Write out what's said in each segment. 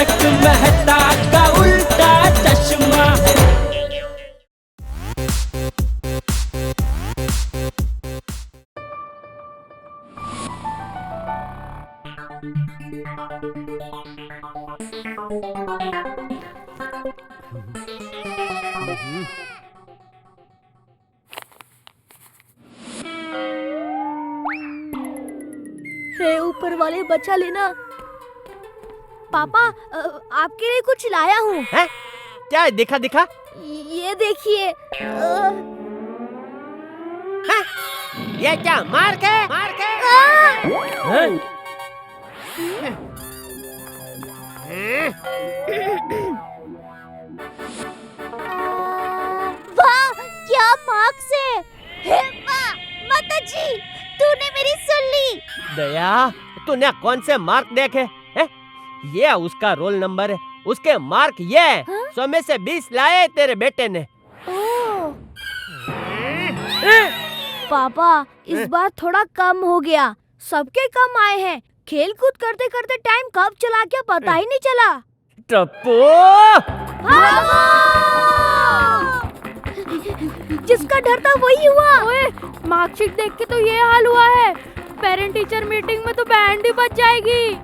तारक मेहता का उल्टा चश्मा। हे ऊपर वाले बचा लेना। पापा आपके लिए कुछ लाया हूँ। हैं? क्या है? दिखा दिखा। ये देखिए। हैं? ये क्या मार्क है? मार्क है? हैं? वाह क्या मार्क्स है। हे माँ, माता जी तूने मेरी सुन ली। दया, तूने कौन से मार्क देखे हैं? ये उसका रोल नंबर है, उसके मार्क ये 100 में से 20 लाए तेरे बेटे ने। पापा इस बार थोड़ा कम हो गया, सबके कम आए हैं। खेल कूद करते करते टाइम कब चला गया पता ही नहीं चला। टप्पू! जिसका डर था वही हुआ। ओए, मार्कशीट देख के तो ये हाल हुआ है। पेरेंट टीचर मीटिंग में तो बैंड ही बज जाएगी।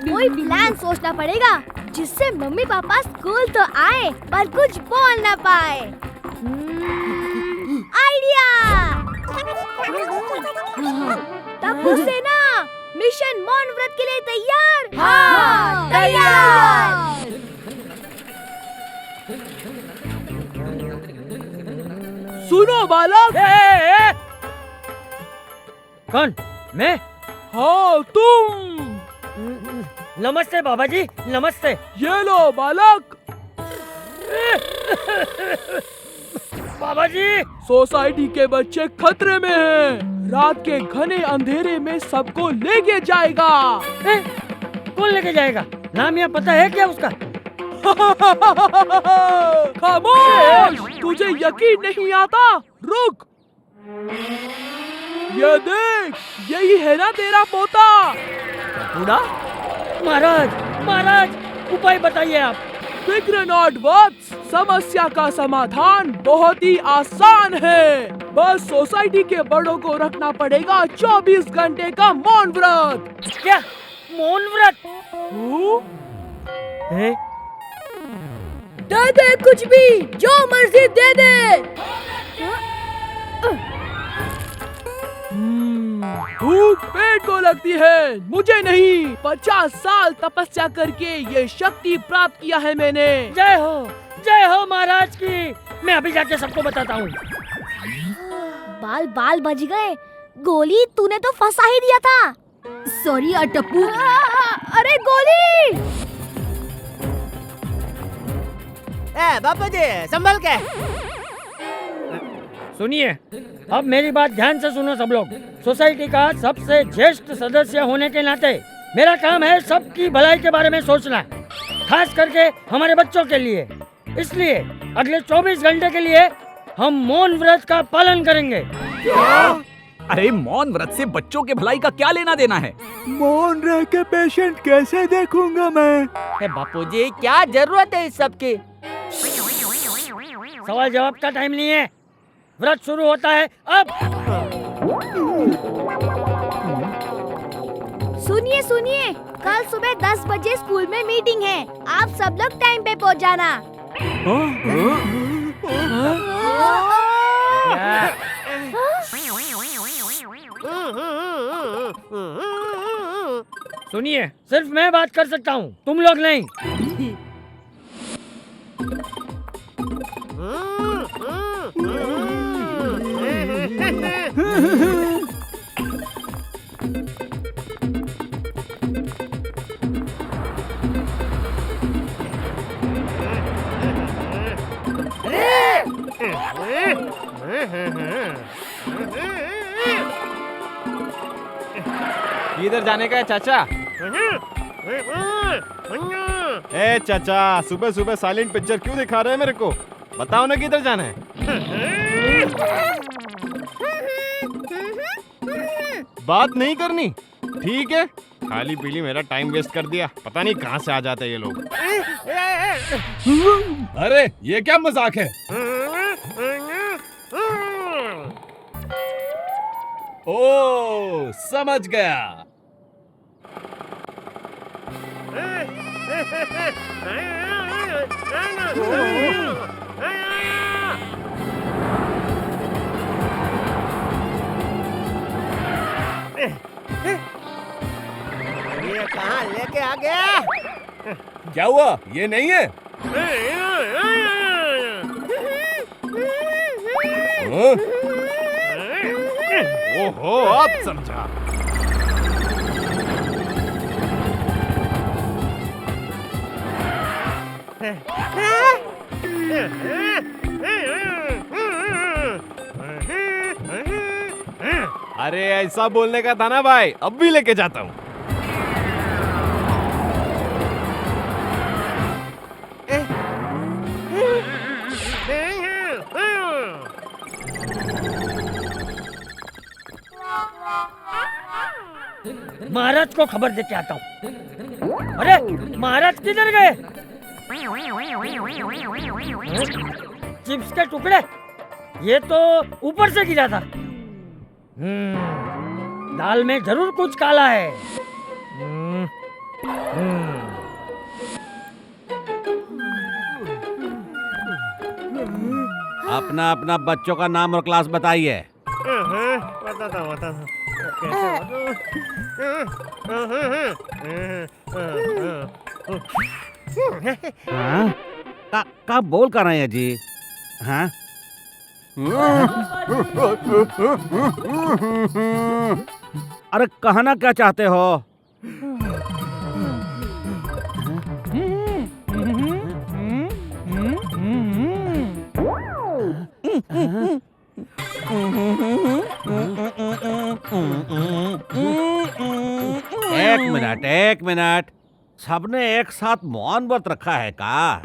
कोई प्लान सोचना पड़ेगा जिससे मम्मी पापा स्कूल तो आए पर कुछ बोल ना पाए। आइडिया! टप्पू सेना मिशन मौन व्रत के लिए तैयार? हाँ, तैयार। सुनो बालक। कौन? मैं? हाँ तुम। नमस्ते बाबा जी, नमस्ते। ये लो बालक। बाबा जी, सोसाइटी के बच्चे खतरे में हैं। रात के घने अंधेरे में सबको लेके जाएगा। कौन लेके जाएगा? नाम या पता है क्या उसका? खामोश! तुझे यकीन नहीं आता? रुक। ये देख, यही है ना तेरा पोता? बूढ़ा? महाराज, महाराज, उपाय बताइए आप। फिक्र नॉट वत्स, समस्या का समाधान बहुत ही आसान है। बस सोसाइटी के बड़ों को रखना पड़ेगा 24 घंटे का मौन व्रत। क्या? मौन व्रत? हैं? दे दे कुछ भी, जो मर्जी दे दे। भूख पेट को लगती है, मुझे नहीं। 50 साल तपस्या करके ये शक्ति प्राप्त किया है मैंने। जय हो महाराज की। मैं अभी जाके सबको बताता हूँ। बाल बाल बज गए। गोली तूने तो फंसा ही दिया था। सॉरी टप्पू। अरे गोली! बापू जी संभल के। सुनिए, अब मेरी बात ध्यान से सुनो सब लोग। सोसाइटी का सबसे ज्येष्ठ सदस्य होने के नाते मेरा काम है सबकी भलाई के बारे में सोचना, खास करके हमारे बच्चों के लिए। इसलिए अगले 24 घंटे के लिए हम मौन व्रत का पालन करेंगे। अरे मौन व्रत से बच्चों के भलाई का क्या लेना देना है? मौन रह के पेशेंट कैसे देखूंगा मैं? बापू जी क्या जरूरत है इस सब की? सवाल जवाब का टाइम नहीं है, व्रत शुरू होता है अब। सुनिए सुनिए, कल सुबह 10 बजे स्कूल में मीटिंग है। आप सब लोग टाइम पे पहुंच जाना। सुनिए, सिर्फ मैं बात कर सकता हूँ, तुम लोग नहीं। किधर जाने का है चाचा? ए चाचा, सुबह सुबह साइलेंट पिक्चर क्यों दिखा रहे हैं मेरे को? बताओ ना किधर जाना है। बात नहीं करनी? ठीक है, खाली पीली मेरा टाइम वेस्ट कर दिया। पता नहीं कहाँ से आ जाते ये लोग। अरे ये क्या मजाक है? ओ समझ गया। ये कहाँ लेके आ गया? क्या हुआ? ये नहीं है? हाँ? ओहो, अब समझा। अरे ऐसा बोलने का था ना भाई, अब भी लेके जाता हूँ। महाराज को खबर देके आता हूँ। अरे महाराज किधर गए? चिप्स के टुकड़े, ये तो ऊपर से गिरा था। दाल में जरूर कुछ काला है। अपना अपना बच्चों का नाम और क्लास बताइए। हाँ? का बोल कर रहे हैं जी? हाँ? अरे कहना क्या चाहते हो? एक मिनट, सबने एक साथ मौन व्रत रखा है का?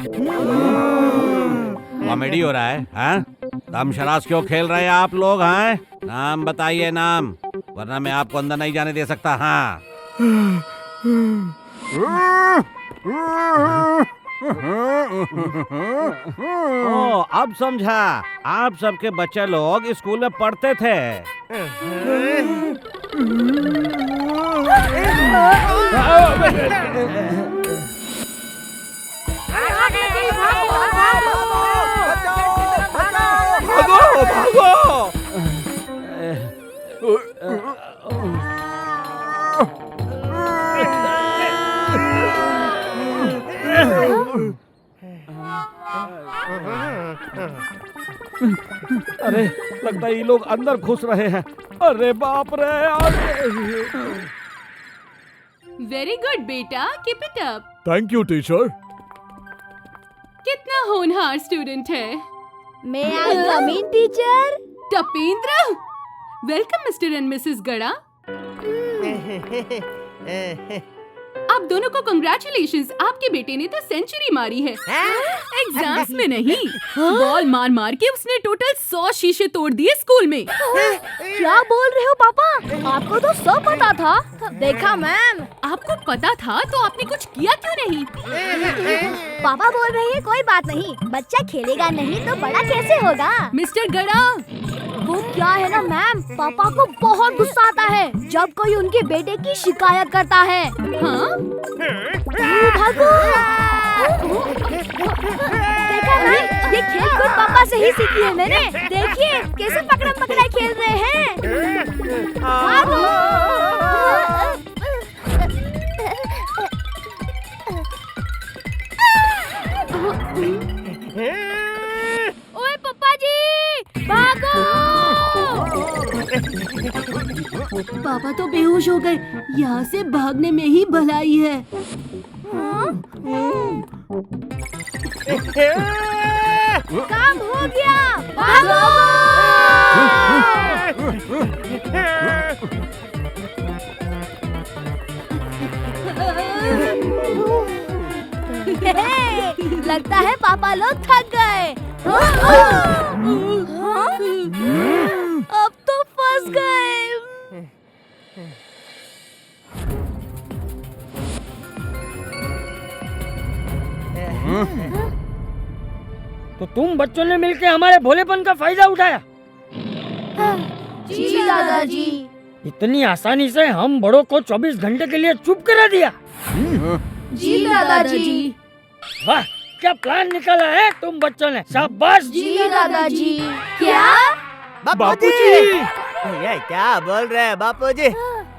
कॉमेडी हो रहा है? हाँ? दम शरास क्यों खेल रहे हैं आप लोग? हैं? नाम बताइए, नाम, वरना मैं आपको अंदर नहीं जाने दे सकता। हाँ? ओ, अब समझा। आप सबके बच्चे लोग स्कूल में पढ़ते थे। भागो भागो। अरे लगता है ये लोग अंदर घुस रहे हैं। अरे बाप रे। वेरी गुड बेटा, keep it up. Thank you teacher. कितना होनहार स्टूडेंट है। May I come in teacher. टपेंद्र, welcome mister and missus Gada. आप दोनों को कंग्रेचुलेशंस, आपके बेटे ने तो सेंचुरी मारी है। एग्जाम्स में नहीं, बॉल मार मार के उसने टोटल 100 शीशे तोड़ दिए स्कूल में। क्या बोल रहे हो पापा? आपको तो सब पता था। देखा मैम। आपको पता था तो आपने कुछ किया क्यों नहीं? पापा बोल रहे हैं कोई बात नहीं, बच्चा खेलेगा नहीं तो बड़ा कैसे होगा? मिस्टर गड़ा, वो क्या है ना मैम, पापा को बहुत गुस्सा आता है जब कोई उनके बेटे की शिकायत करता है। हाँ? भागो। देखा मैम, ये खेल खुद पापा से ही सीखी है मैंने। देखिए कैसे पकड़म पकड़ाई खेल रहे हैं। भागो। ओए पापा जी, भागो। पापा तो बेहोश हो गए, यहाँ से भागने में ही भलाई है। काम हो गया, भागो। लगता है पापा लोग थक गए। अब तो फंस गए। तो तुम बच्चों ने मिलके हमारे भोलेपन का फायदा उठाया। जी दादाजी। इतनी आसानी से हम बड़ों को 24 घंटे के लिए चुप करा दिया। जी दादाजी। वाह, क्या प्लान निकाला है तुम बच्चों ने, शाबाश। जी दादाजी। क्या? बापूजी, ये क्या बोल रहे हैं बापूजी?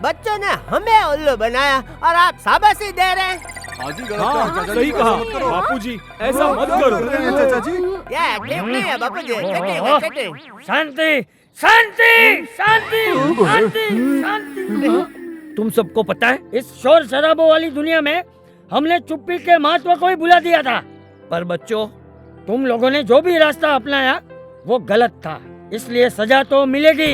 बच्चों ने हमें उल्लू बनाया और आप शाबाशी दे रहे हैं। हाँ, सही कहा बापूजी, ऐसा मत करो चाचा जी। ये ठीक नहीं है बापूजी, चटिंग चटिंग। शांति शांति शांति शांति शांति। तुम सबको पता है, इस शोर शराबों वाली दुनिया में हमने चुप्पी के महत्व को ही भुला दिया था। पर बच्चों, तुम लोगों ने जो भी रास्ता अपनाया वो गलत था, इसलिए सजा तो मिलेगी।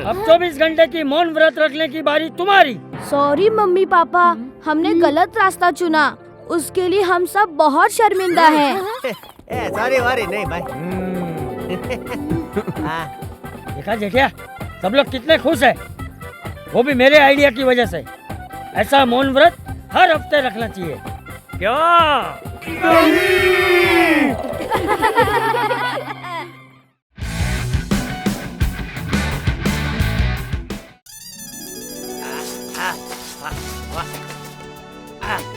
अब 24 घंटे की मौन व्रत रखने की बारी तुम्हारी। सॉरी मम्मी पापा, हमने गलत रास्ता चुना, उसके लिए हम सब बहुत शर्मिंदा हैं। सॉरी वारी नहीं भाई। देखा जेठिया, सब लोग कितने खुश हैं, वो भी मेरे आइडिया की वजह से। ऐसा मौन व्रत हर हफ्ते रखना चाहिए, क्यों?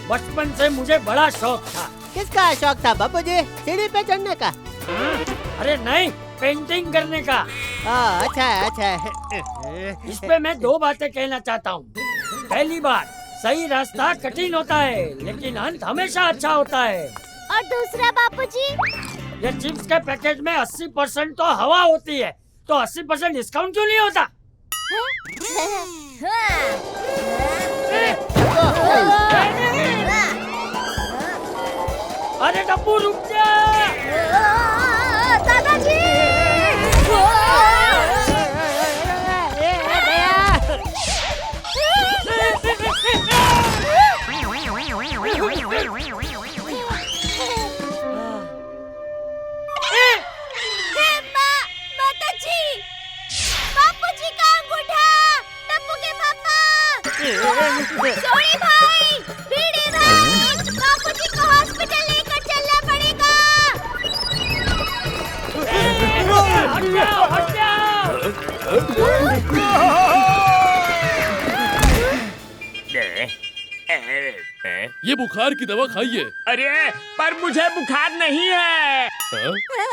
बचपन से मुझे बड़ा शौक था। किसका शौक था बापूजी? सीढ़ी पे चढ़ने का? अरे नहीं, पेंटिंग करने का। अच्छा है, अच्छा है। इस पे मैं 2 बातें कहना चाहता हूँ। पहली बात, सही रास्ता कठिन होता है लेकिन अंत हमेशा अच्छा होता है। और दूसरा बापूजी? ये चिप्स के पैकेज में 80% तो हवा होती है, तो 80% डिस्काउंट क्यों नहीं होता? अरे डब्बू रुक जा। दादाजी। बापूजी का अंगूठा, डब्बू के पापा। सॉरी भाई, भीड़ रात, बापूजी को हॉस्पिटल लेकर चलना पड़ेगा। हट जाओ, हट ये बुखार की दवा खाइए। अरे पर मुझे बुखार नहीं है।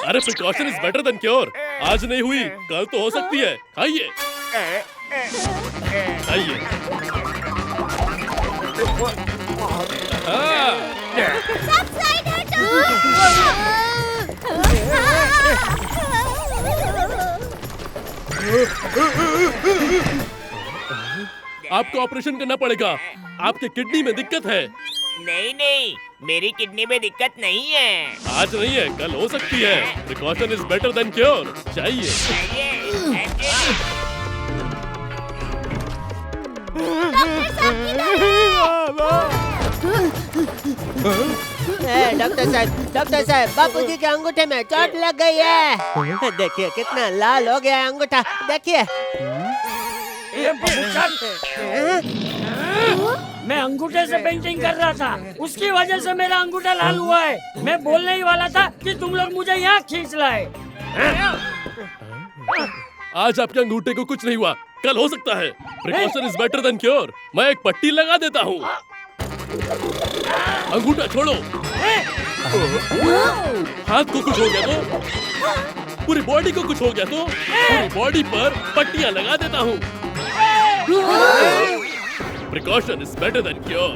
अरे precaution is better than cure. आज नहीं हुई कल तो हो सकती है, खाइए खाइए। सब साइड हटो। आपको ऑपरेशन करना पड़ेगा, आपके किडनी में दिक्कत है। नहीं नहीं, मेरी किडनी में दिक्कत नहीं है। आज नहीं है कल हो सकती है। Precaution is better than cure. चाहिए। डॉक्टर साहब, बापूजी के अंगूठे में चोट लग गई है। देखिए कितना लाल हो गया है अंगूठा, देखिए। मैं अंगूठे से पेंटिंग कर रहा था, उसकी वजह से मेरा अंगूठा लाल हुआ है। मैं बोलने ही वाला था कि तुम लोग मुझे यहाँ खींच लाए। आज आपके अंगूठे को कुछ नहीं हुआ, कल हो सकता है। Precaution is better than cure. मैं एक पट्टी लगा देता हूँ। अंगूठा छोड़ो। हाथ को कुछ हो गया तो, पूरी बॉडी को कुछ हो गया तो, पूरी बॉडी पर पट्टियाँ लगा देता हूँ। Precaution is better than cure.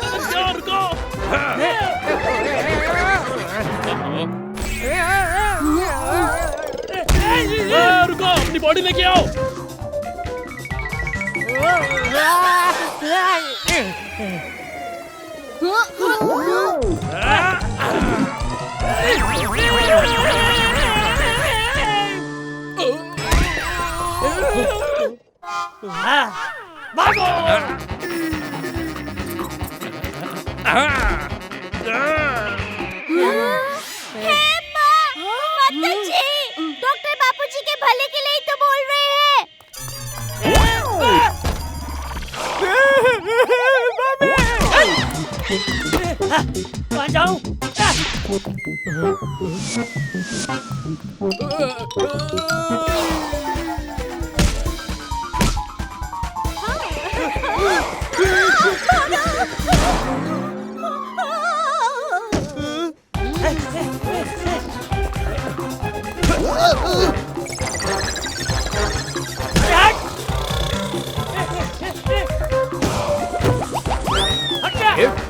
रुक जाओ, रुको। रुको, अपनी बॉडी लेके आओ। जाऊं?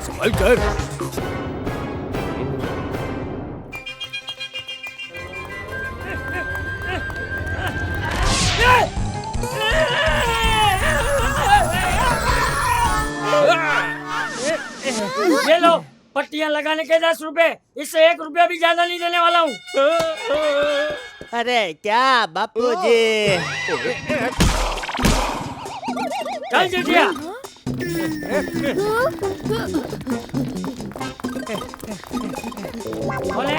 संभल कर। ये लो पट्टियां लगाने के 10 रुपए, इससे 1 रुपया भी ज्यादा नहीं देने वाला हूँ। अरे क्या बापूजी। चल जितिया। बोले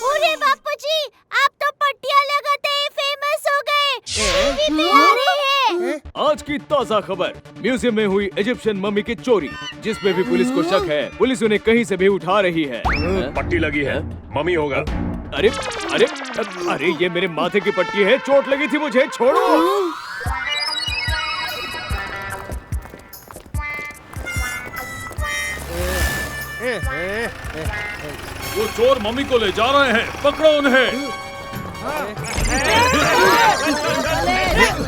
अरे बापूजी, आप तो पट्टियां लगाते ही फेमस हो गए। टीवी पे आ रहे हैं। आज की ताज़ा खबर, म्यूजियम में हुई इजिप्शियन मम्मी की चोरी, जिसमें भी पुलिस को शक है। पुलिस उन्हें कहीं से भी उठा रही है। पट्टी लगी है, मम्मी होगा। अरे अरे अरे, ये मेरे माथे की पट्टी है, चोट लगी थी मुझे, छोड़ो। वो चोर मम्मी को ले जा रहे हैं, पकड़ो उन्हें।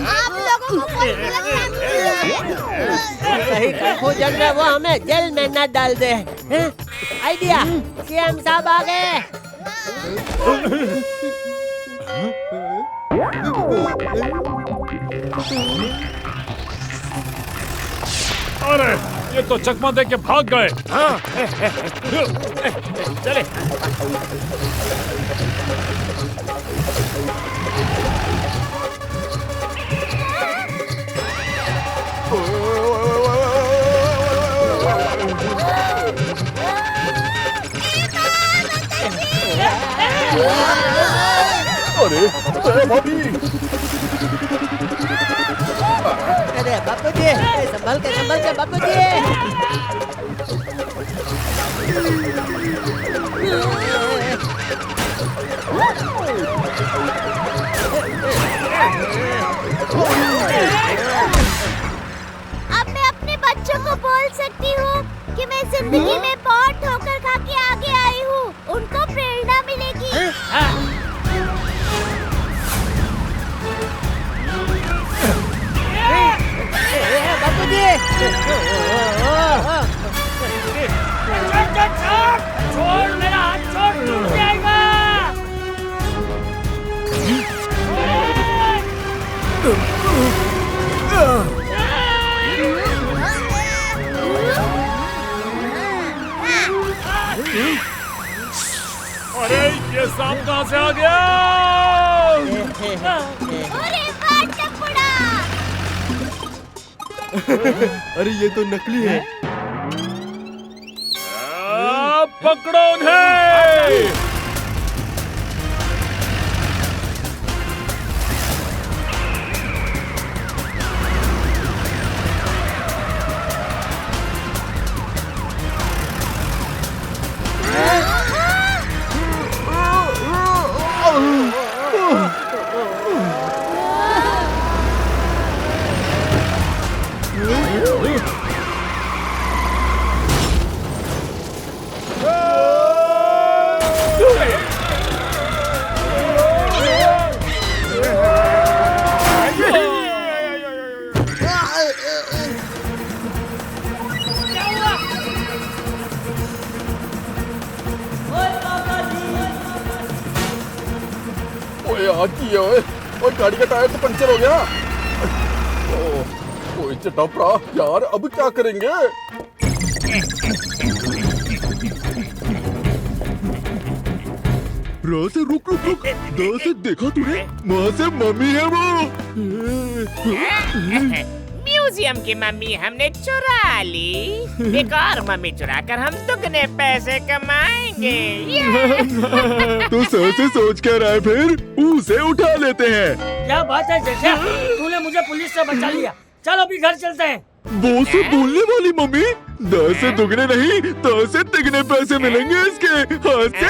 आप लोगों को कोई कहीं कंफ्यूजन में वो हमें जेल में न डाल दे। आइडिया, सीएम साहब आ गए। अरे ये तो चकमा दे के भाग गए। चले। अरे भाभी, अरे बापूजी, संभल के बापूजी। अब मैं अपने बच्चों को बोल सकती हूँ कि मैं जिंदगी में बहुत ठोकर खा के आगे आई हूँ। उनको प्रेरणा मिलेगी। छोड़, मेरा हाथ छोड़, टूट जाएगा। अरे ये सांप कहाँ से आ गया? अरे वाह टपुड़ा! अरे ये तो नकली है। पकड़ो उन्हें। और गाड़ी का टायर तो पंचर हो गया। ओए चटापरा यार, अब क्या करेंगे? से रुक रुक रुक, से देखा तूने? वहाँ से मम्मी है वो। म्यूजियम की मम्मी हमने चुरा ली। एक और मम्मी चुरा कर हम दुगने पैसे कमाएंगे। तो से सोच कर आए, फिर उसे उठा लेते हैं। क्या बात है जेठिया, तूने मुझे पुलिस से बचा लिया। चल अभी घर चलते हैं। वो से बोलने वाली मम्मी, 10 से दुगने नहीं 10 से तिगने पैसे मिलेंगे इसके हाथ से।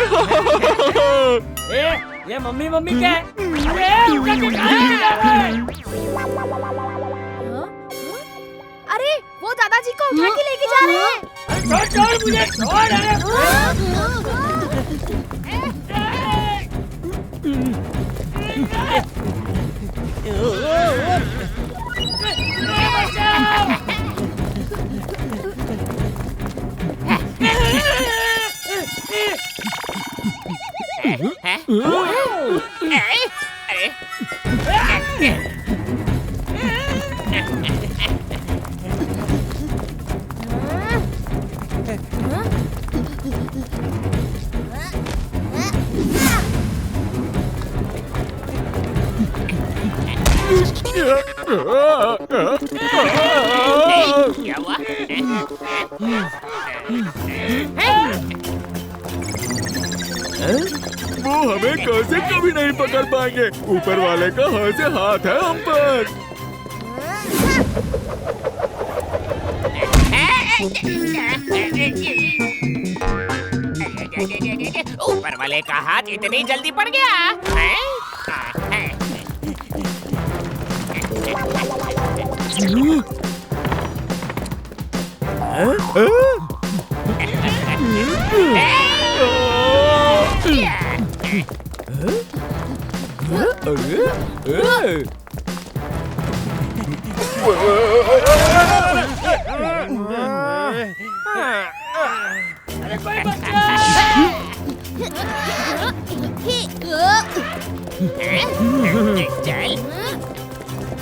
ये मम्मी मम्मी क्या है? अरे उठा के कहाँ ले जा रहा है? अरे वो दादाजी को उठा के लेके जा रहे हैं। अरे छोड़ मुझे, छोड़। क्या हुआ? वो हमें कैसे कभी नहीं पकड़ पाएंगे। ऊपर वाले का हाथ से हाथ है हम पर। ऊपर वाले का हाथ इतनी जल्दी पड़ गया है?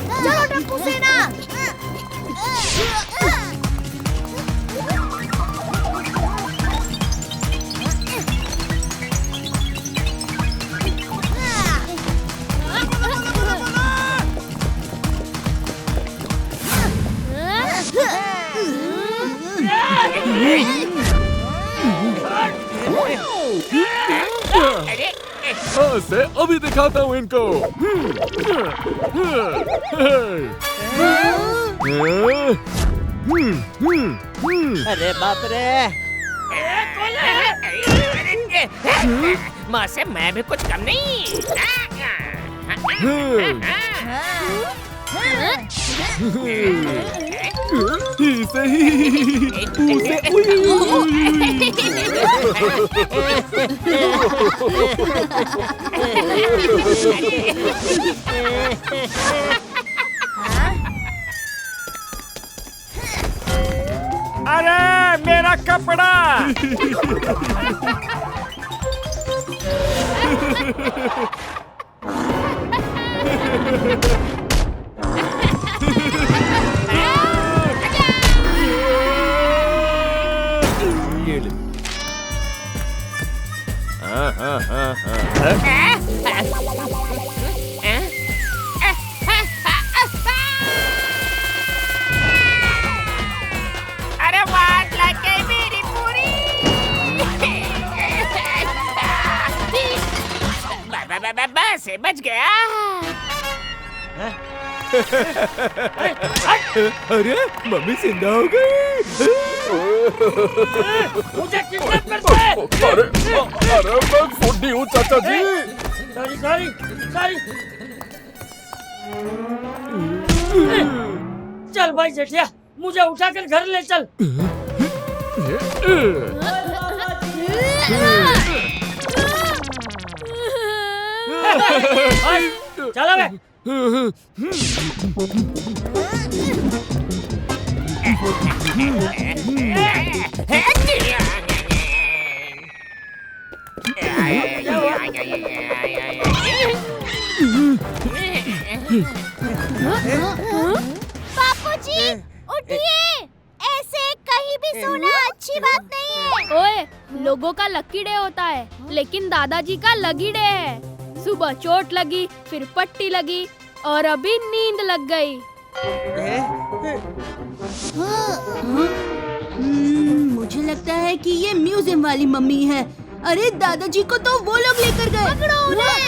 चलो टप्पू सेना। हाँ से अभी दिखाता हूँ इनको। अरे बाप रे, माँ से मैं भी कुछ कम नहीं। अरे मेरा कपड़ा। अरे वाट लग गई मेरी पूरी। बस बच गया। अरे मम्मी जिंदा हो गई। मुझे किडनैप करते हैं। अरे मैं फुड्डी हूँ चाचा जी। सॉरी। चल भाई जेठिया, मुझे उठाकर घर ले चल। चलो बे। बापूजी उठिए, ऐसे कहीं भी सोना अच्छी बात नहीं है। ओए, लोगों का लकी डे होता है, लेकिन दादाजी का लगी डे है। सुबह चोट लगी, फिर पट्टी लगी और अभी नींद लग गई। मुझे लगता है कि ये म्यूजियम वाली मम्मी है। अरे दादाजी को तो वो लोग लेकर गए। पकड़ो उन्हें।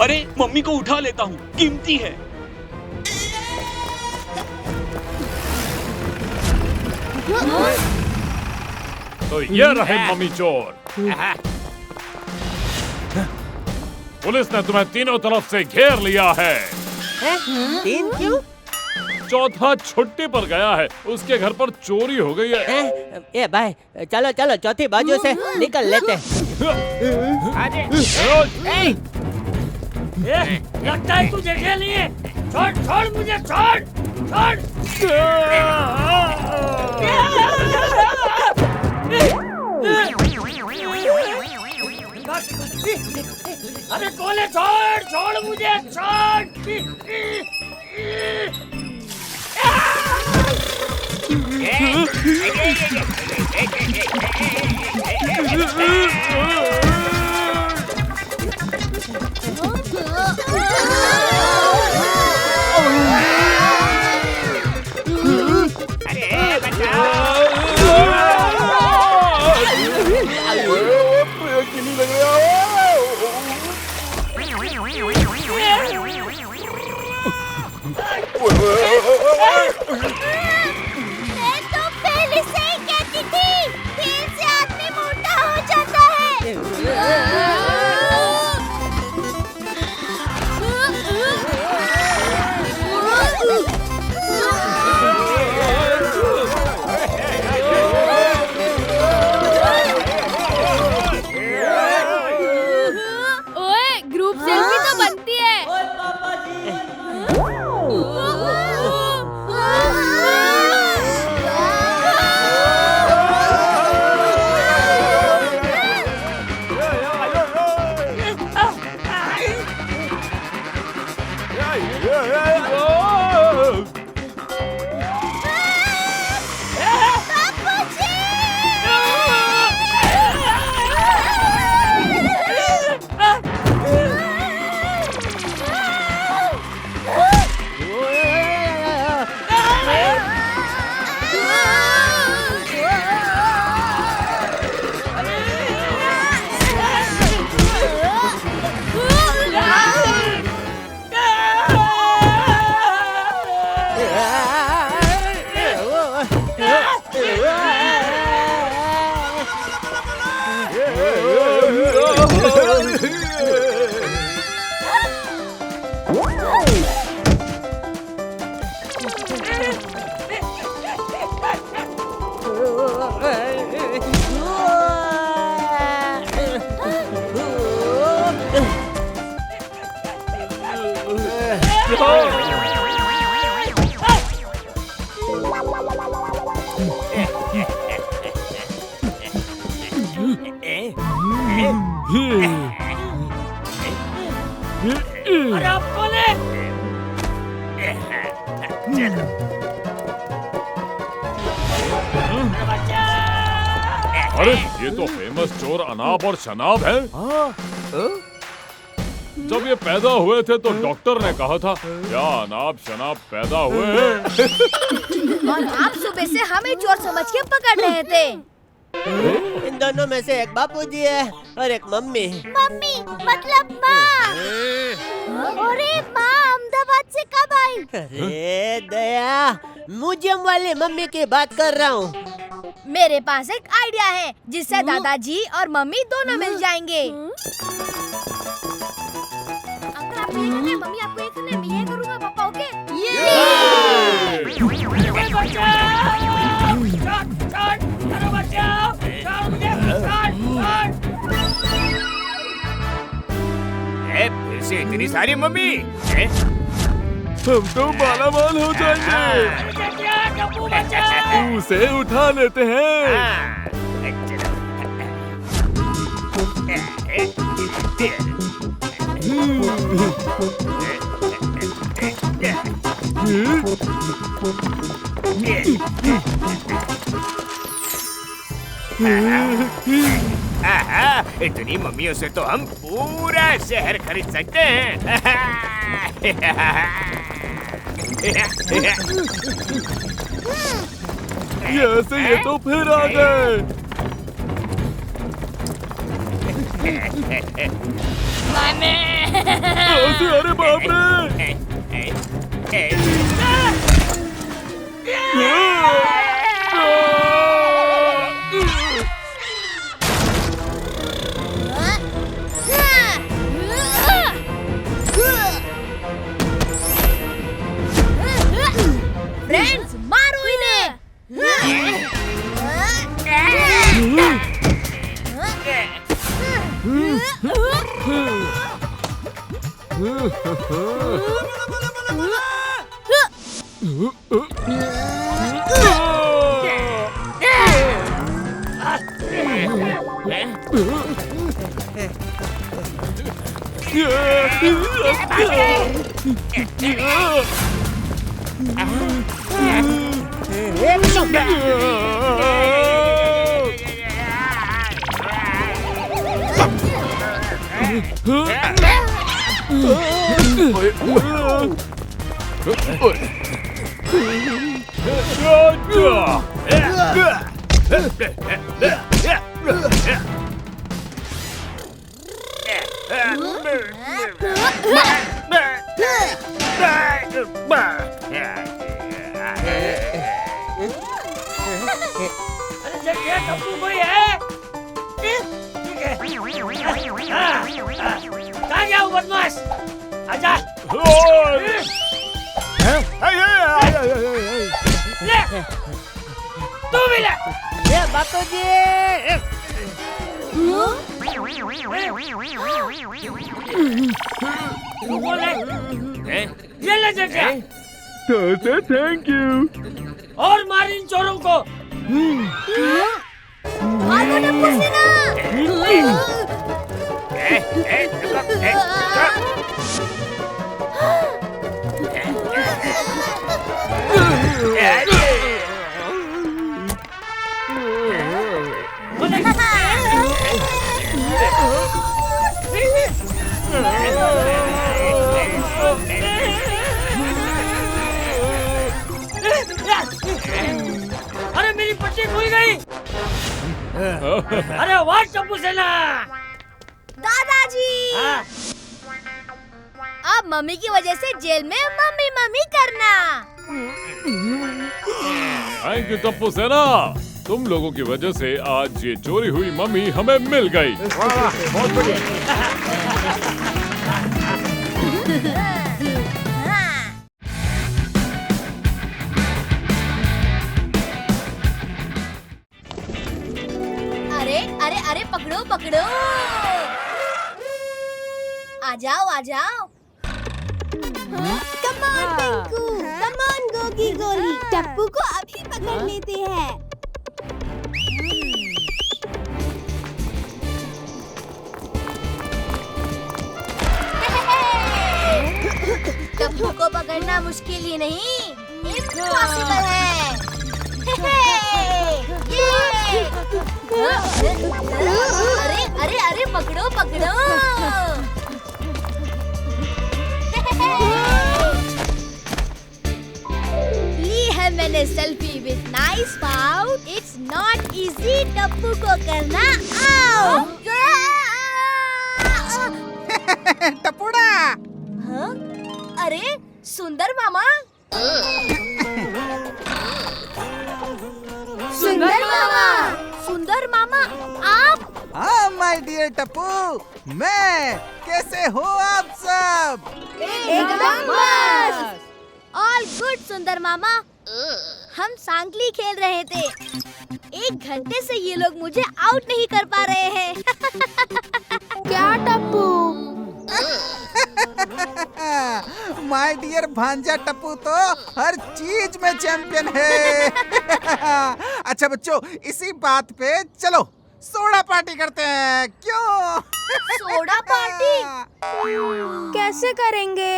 अरे मम्मी को उठा लेता हूँ, कीमती है। तो ये रहे मम्मी चोर। पुलिस ने तुम्हें तीनों तरफ से घेर लिया है। तीन क्यों? चौथा छुट्टी पर गया है, उसके घर पर चोरी हो गई है। ए भाई चलो चलो चौथी बाजू से निकल लेते। लगता है तुझे खेल नहीं है। छोड़ छोड़ मुझे, छोड़ छोड़। अरे कौन है? छोड़ छोड़ मुझे, छोड़। मैं तो पहले से ही कहती थी, खेल से आदमी मोटा हो जाता है। ओए ग्रुप सेल्फी तो बनती है। अरे आप कौन है? अरे ये तो फेमस चोर अनाब और शनाब है। जब ये पैदा हुए थे तो डॉक्टर ने कहा था क्या अनाब शनाब पैदा हुए हैं। और आप सुबह से हमें चोर समझ के पकड़ रहे थे। इन दोनों में से एक बापूजी है और एक मम्मी। मम्मी मतलब माँ। अरे माँ अहमदाबाद से कब आई? अरे दया, म्यूजियम वाली मम्मी की बात कर रहा हूँ। मेरे पास एक आइडिया है जिससे दादाजी और मम्मी दोनों मिल जाएंगे। अगर आप ये करें, मम्मी आपको ये करना है, मैं ये करूँगा पापा, ओके? फिर से इतनी सारी मम्मी। हम तो मालामाल हो जाएंगे। उसे उठा लेते हैं। इतनी मम्मियों से तो हम पूरा शहर खरीद सकते हैं। ऐसे ये तो फिर आ गए। ऐसे, अरे बाप रे। फ्रेंड्स, मारो इन्हें। अरे चलिए, टप्पू कोई है? कहाँ गया वो बदमाश? आजा। ले, तू भी ले। ये बातों जी। तू कौन है? ये ले जटिया। Thank you. और मार इन चोरों को। मारो टप्पू सेना। अरे मेरी पट्टी भूल गई। अरे वाह टप्पू सेना। दादाजी, अब मम्मी की वजह से जेल में मम्मी मम्मी करना। थैंक यू टप्पू सेना, तुम लोगों की वजह से आज ये चोरी हुई मम्मी हमें मिल गई। बहुत बढ़िया। अरे अरे अरे, पकड़ो पकड़ो। आ जाओ आ जाओ। Come on Tinku, come on Gogi गोली। टप्पू को अभी पकड़ लेते हैं। टप्पू को पकड़ना मुश्किल ही नहीं, इम्पॉसिबल है। अरे अरे अरे, पकड़ो पकड़ो। ली है मैंने selfie with nice pout. It's not easy Tappu को करना। आओ टप्पूड़ा। हाँ? अरे सुंदर मामा। सुंदर मामा, सुंदर मामा आप? हाँ माय डियर टप्पू, मैं। कैसे हो आप सब? एकदम मस्त। ऑल गुड सुंदर मामा। हम सांकली खेल रहे थे। 1 घंटे से ये लोग मुझे आउट नहीं कर पा रहे हैं। क्या टप्पू? माय डियर भांजा टप्पू तो हर चीज में चैंपियन है। अच्छा बच्चों, इसी बात पे चलो सोडा पार्टी करते हैं, क्यों? सोडा पार्टी कैसे करेंगे?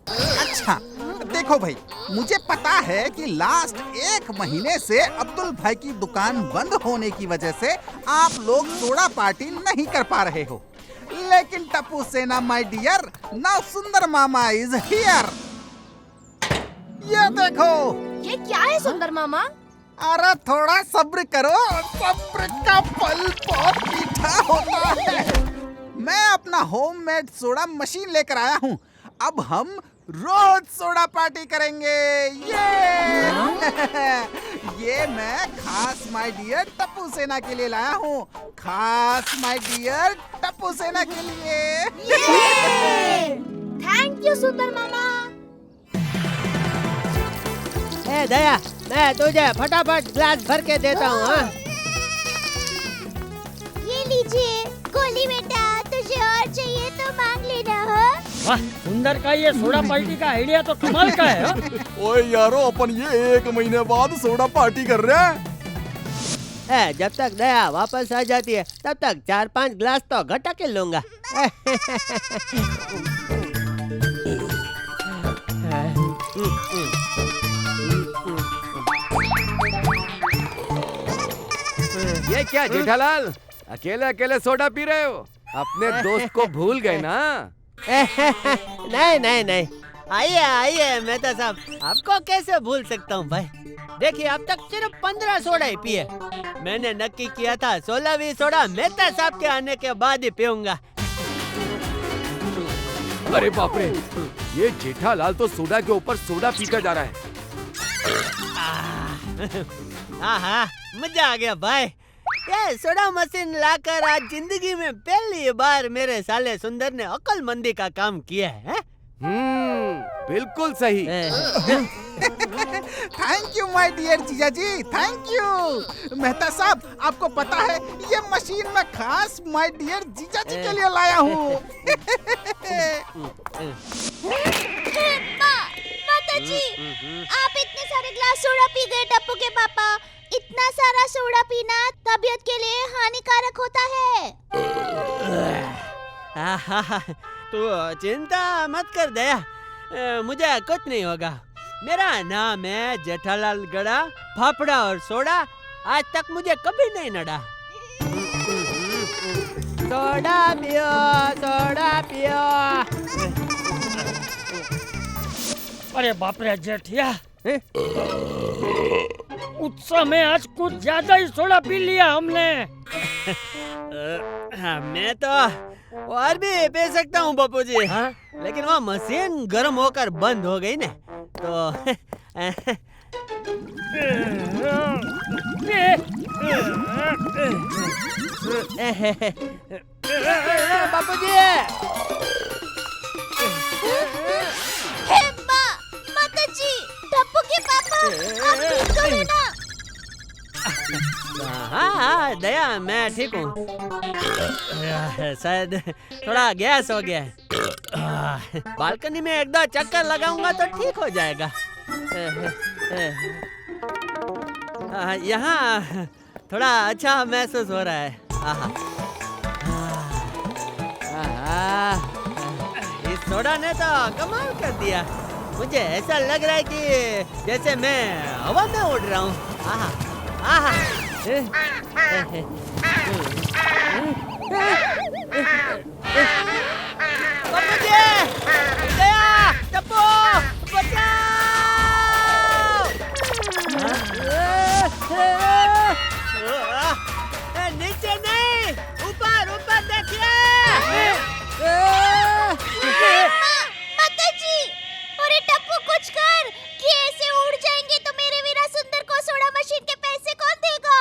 अच्छा देखो भाई, मुझे पता है कि लास्ट 1 महीने से अब्दुल भाई की दुकान बंद होने की वजह से आप लोग सोडा पार्टी नहीं कर पा रहे हो, लेकिन टप्पू सेना माय डियर, नाउ सुंदर मामा इज हियर। ये देखो। ये क्या है सुंदर मामा? अरे थोड़ा सब्र करो, सब्र का फल बहुत मीठा होता है। मैं अपना होममेड सोडा मशीन लेकर आया हूँ। अब हम रोज सोडा पार्टी करेंगे। ये मैं खास माय डियर टप्पू सेना के लिए लाया हूँ। खास माय डियर टप्पू सेना के लिए। थैंक यू सुंदर मामा। ए दया, मैं तुझे फटाफट ग्लास भर के देता हूँ। हाँ? ये लीजिए गोली बेटा, तुझे और चाहिए तो मांग लेना। हो वाह, सुंदर का ये सोडा पार्टी का आइडिया तो कमाल का है। हाँ? ओए यारो, अपन ये 1 महीने बाद सोडा पार्टी कर रहे हैं। जब तक दया वापस आ जाती है तब तक 4-5 ग्लास तो घटा के लूंगा। ये क्या जेठालाल, अकेले अकेले सोडा पी रहे हो? अपने दोस्त को भूल गए ना? नहीं नहीं नहीं, आइए आइए मेहता साहब, आपको कैसे भूल सकता हूँ भाई। देखिए अब तक सिर्फ 15 सोडा ही पिए। मैंने नक्की किया था 16वीं सोडा मेहता साहब के आने के बाद ही पीऊंगा। अरे बाप रे, ये जेठालाल तो सोडा के ऊपर सोडा पीता जा रहा है। हाँ, मजा आ गया भाई। ये सोडा मशीन लाकर आज जिंदगी में पहली बार मेरे साले सुंदर ने अक्लमंदी का काम किया है। बिल्कुल सही। थैंक यू माय डियर जीजा जी, थैंक यू। मेहता साहब, आपको पता है ये मशीन मैं खास माय डियर जीजा जी के लिए लाया हूँ। माता जी, आप इतने सारे ग्लास सोडा पी गए टप्पू के पापा। इतना सारा सोडा पीना तबीयत के लिए हानिकारक होता है। तू चिंता मत कर दया, मुझे कुछ नहीं होगा। मेरा नाम है जेठालाल गड़ा। फाफड़ा और सोडा आज तक मुझे कभी नहीं नड़ा। सोडा पियो, सोडा पियो। अरे बाप रे जेठिया, उत्सव में आज कुछ ज्यादा ही सोडा पी लिया हमने। मैं तो और भी पी सकता हूँ बापू जी। हाँ? लेकिन वो मशीन गर्म होकर बंद हो गई ना, तो बापू जी। माता जी, टप्पू के पापा, आप ठीक तो है ना? हाँ दया, मैं ठीक हूँ। शायद थोड़ा गैस हो गया है। बालकनी में 1-2 चक्कर लगाऊंगा तो ठीक हो जाएगा। यहाँ थोड़ा अच्छा महसूस हो रहा है। इस सोडा ने तो कमाल कर दिया। मुझे ऐसा लग रहा है कि जैसे मैं हवा में उड़ रहा हूँ। नीचे नहीं, ऊपर ऊपर देखिए। माता जी, अरे टप्पू कुछ कर, कि ऐसे उड़ जाएंगे तो मेरे वीरा सुंदर को सोडा मशीन के पैसे कौन देगा?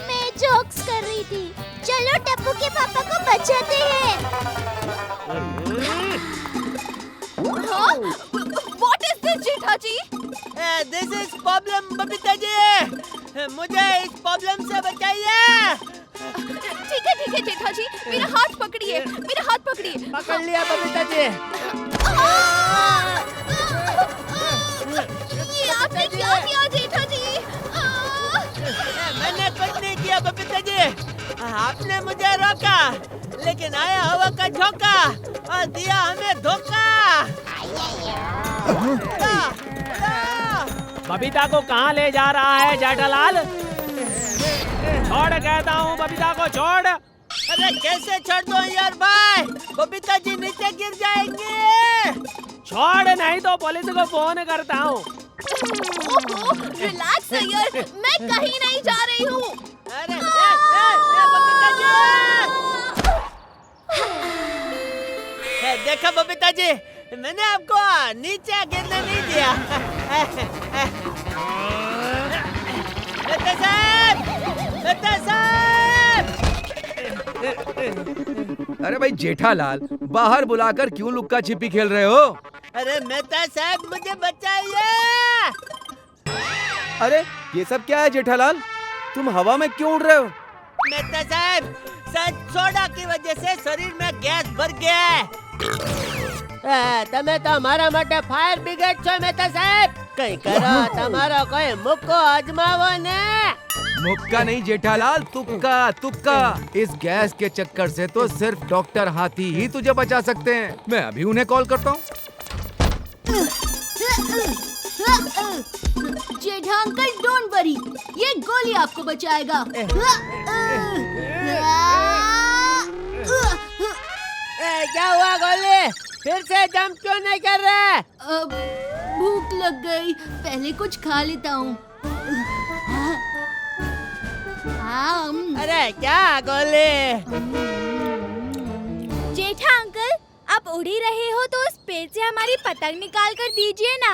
मैं जोक्स कर रही थी। चलो टप्पू के पापा को बचाते हैं। What is this, Jetha ji? This is problem Babita ji, मुझे इस प्रॉब्लम से बचाइए। ठीक है जेठा जी, मेरा हाथ पकड़िए, मेरा हाथ पकड़िए। पकड़ लिया बबीता जी। ये आपने क्या किया जेठा जी? मैंने कुछ नहीं किया बबीता जी, आपने मुझे रोका, लेकिन आया हवा का झोंका और दिया हमें धोखा। बबीता को कहाँ ले जा रहा है जेठालाल? छोड़ कहता हूँ बबीता को छोड़। अरे कैसे छोड़ दो यार भाई, बबीता जी नीचे गिर जाएंगे। छोड़ नहीं तो पुलिस को फोन करता हूँ। रिलैक्स यार, मैं कहीं नहीं जा रही हूँ। अरे बबीता जी, देखो बबीता जी, मैंने आपको नीचे गिरने नहीं दिया। अरे भाई जेठालाल, बाहर बुलाकर क्यों लुक्का छिपी खेल रहे हो? अरे मेहता साहब मुझे बचाइए। अरे ये सब क्या है जेठालाल, तुम हवा में क्यों उड़ रहे हो? मेहता साहब, सोडा की वजह से शरीर में गैस भर गया है। તમે તો મારા માટે ફાયર બ્રિગેડ છો મેહતા સાહેબ, કઈ કરો તમારો કોઈ મુક્કો અજમાવો ને। मुक्का नहीं जेठालाल, तुक्का तुक्का। इस गैस के चक्कर से तो सिर्फ डॉक्टर हाथी ही तुझे बचा सकते हैं। मैं अभी उन्हें कॉल करता हूँ। जेठा अंकल डोंट वरी, ये गोली आपको बचाएगा। क्या हुआ गोली, फिर से जंप क्यों नहीं कर रहा? भूख लग गई, पहले कुछ खा लेता हूँ। अरे क्या गोली? जेठा अंकल, आप उड़ ही रहे हो तो उस पेड़ से हमारी पतंग निकाल कर दीजिए ना।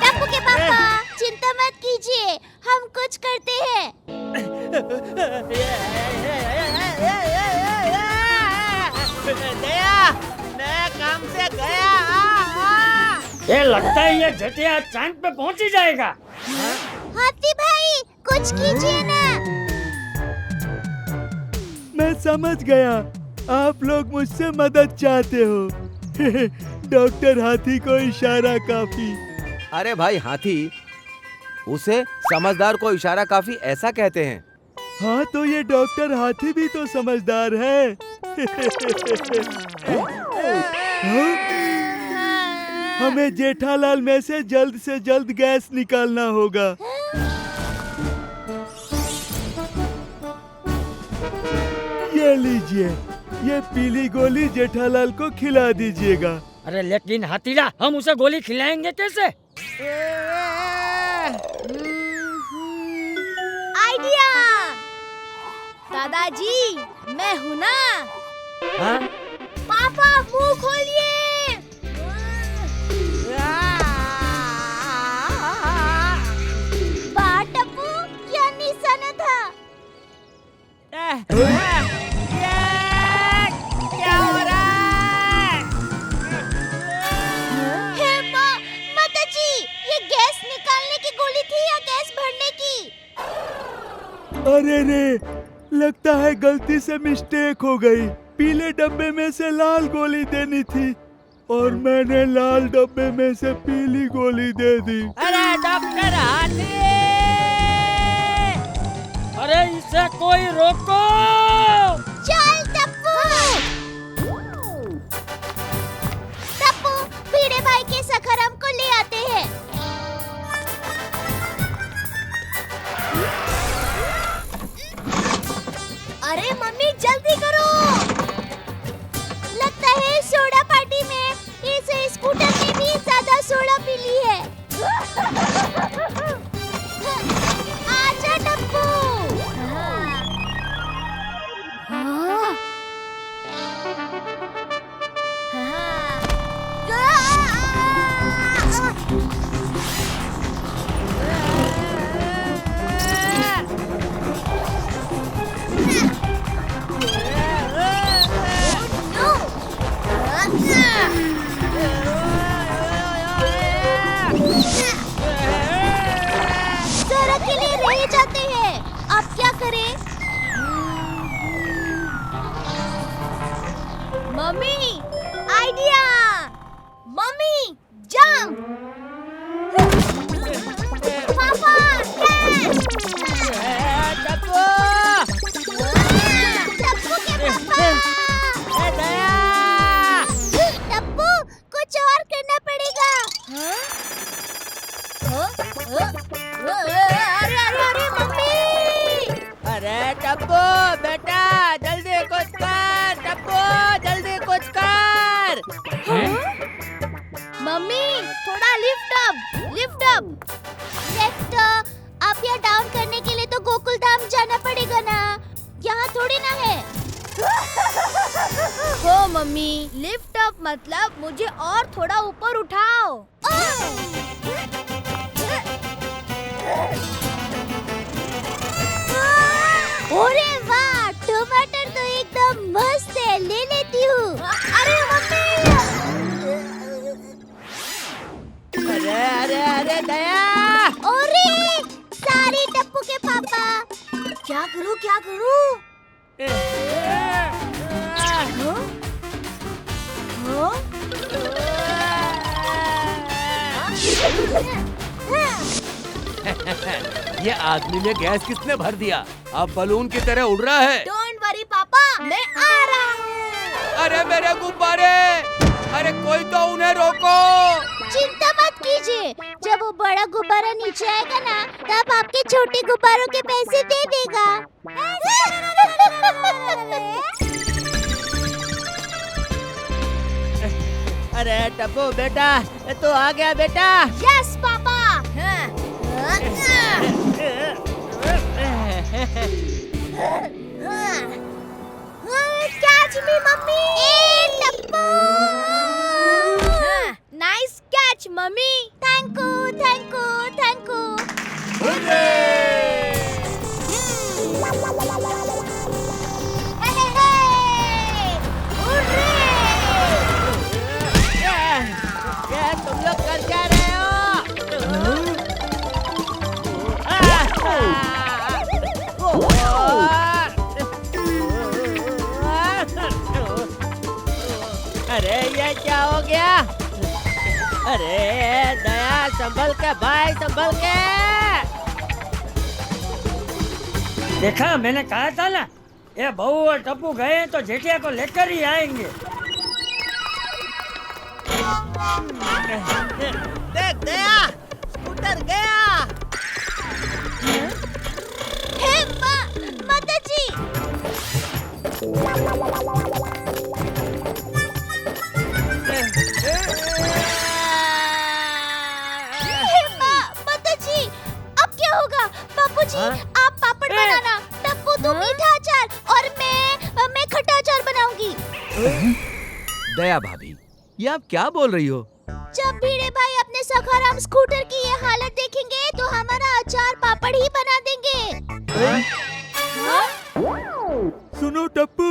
टप्पू के पापा, चिंता मत कीजिए, हम कुछ करते हैं। दया, मैं काम से गया। ये लगता है ये जटिया चांद पे पहुंच ही जाएगा। हाथी भाई, कुछ कीजिए ना। मैं समझ गया, आप लोग मुझसे मदद चाहते हो। डॉक्टर हाथी को इशारा काफी। अरे भाई हाथी, उसे समझदार को इशारा काफी ऐसा कहते हैं। हाँ तो ये डॉक्टर हाथी भी तो समझदार है। हमें जेठालाल में से जल्द गैस निकालना होगा। ये लीजिए, ये पीली गोली जेठालाल को खिला दीजिएगा। अरे लेकिन हाथीला, हम उसे गोली खिलाएंगे कैसे? आइडिया! दादाजी, मैं हूँ ना। हाँ? पापा, मुंह खोलिए। टप्पू, क्या निशाना था? क्या हो रहा है? हे माँ, माताजी, ये गैस निकालने की गोली थी या गैस भरने की? अरे रे, लगता है गलती से मिस्टेक हो गई। पीले डब्बे में से लाल गोली देनी थी और मैंने लाल डब्बे में से पीली गोली दे दी। अरे डॉक्टर हाथी, अरे इसे कोई रोको। चल टप्पू। टप्पू, पीड़े भाई के सखर हमको ले आते हैं। अरे मम्मी, जल्दी करो। लगता है सोडा पार्टी में इस स्कूटर ने भी ज्यादा सोडा पी ली है। आजा टप्पू। सड़क के लिए रह जाते हैं, अब क्या करें? Mummy, idea! Mummy, jump! पापा, कैच! टप्पू! टप्पू के पापा! दया! टप्पू, अरे अरे अरे मम्मी! अरे टप्पू बेटा जल्दी कुछ कर, टप्पू जल्दी कुछ कर। मम्मी थोड़ा lift up, lift up. Lift up या डाउन करने के लिए तो गोकुल धाम जाना पड़ेगा ना, यहाँ थोड़ी ना है। हो मम्मी, लिफ्ट अप मतलब मुझे और थोड़ा ऊपर उठाओ। अरे वाह, टमाटर तो एकदम मस्त है, ले लेती हूँ। अरे मम्मी! अरे अरे अरे दया! अरे सारी टप्पू के पापा, क्या करूँ क्या करूँ? ये आदमी ने गैस किसने भर दिया? अब बलून की तरह उड़ रहा है। डोंट वरी पापा, मैं आ रहा हूँ। अरे मेरे गुब्बारे! अरे कोई तो उन्हें रोको! चिंता मत कीजिए, जब वो बड़ा गुब्बारा नीचे आएगा ना, तब आपके छोटे गुब्बारों के पैसे दे देगा। अरे टप्पू बेटा तू आ गया बेटा। Yes papa. Catch me mummy. Tappu. Nice catch mummy. Thank you thank you thank you. तुम लोग कर क्या रहे हो? अरे ये क्या हो गया? अरे दया संभल के भाई, संभल के। देखा, मैंने कहा था ना, ये बहू और टप्पू गए तो जेठिया को लेकर ही आएंगे। देख दया, स्कूटर गया। हे माता जी। माता जी, अब क्या होगा? बापू जी, आप पापड़ बनाना, टप्पू तुम मीठा अचार और मैं खट्टा अचार बनाऊंगी। दया भाभी, ये आप क्या बोल रही हो? जब भीड़े भाई अपने सखाराम स्कूटर की ये हालत देखेंगे तो हमारा अचार पापड़ ही बना देंगे। सुनो टप्पू,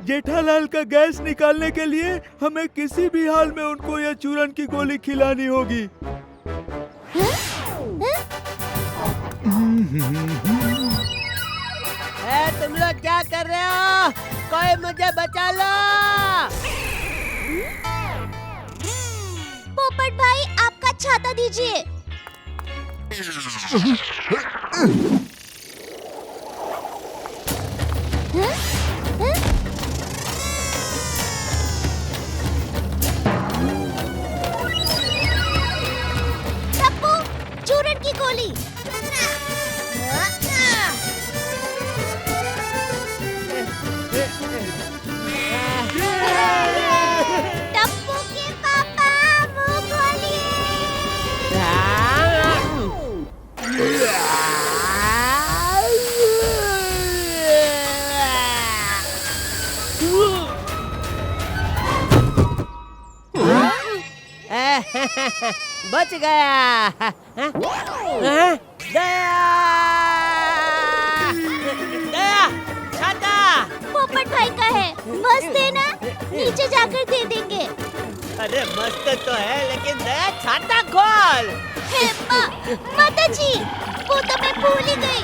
जेठालाल का गैस निकालने के लिए हमें किसी भी हाल में उनको यह चूरन की गोली खिलानी होगी। तुम लोग क्या कर रहे हो? कोई मुझे बचा लो। पोपट भाई, आपका छाता दीजिए। टप्पू, चूरन की गोली। टप्पू के पापा, मुंह खोलिए। बच गया। दया, दया, छाता। पोपट भाई का है, मस्त है ना? नीचे जाकर दे देंगे। अरे मस्त तो है, लेकिन दया छाता खोल। हे माता जी, वो तो मैं भूल ही गई।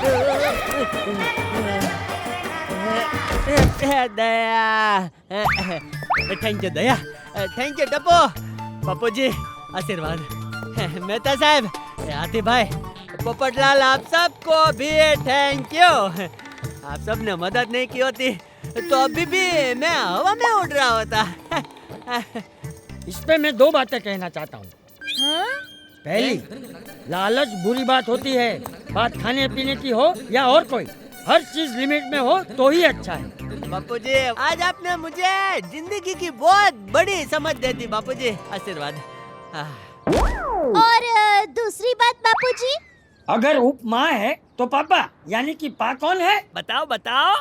Daya, thank you Daya, thank you Tappu. Pappu ji आशीर्वाद। मेहता साहब, हाथी भाई, पोपटलाल, आप सबको भी थैंक यू। आप सब ने मदद नहीं की होती तो अभी भी मैं हवा में उड़ रहा होता। इस पे मैं दो बातें कहना चाहता हूँ। पहली, लालच बुरी बात होती है। बात खाने पीने की हो या और कोई, हर चीज लिमिट में हो तो ही अच्छा है। बापूजी, आज आपने मुझे जिंदगी की बहुत बड़ी समझ दे दी बापूजी, आशीर्वाद। और दूसरी बात बापूजी, अगर उप माँ है तो पापा, यानी कि पा कौन है? बताओ बताओ।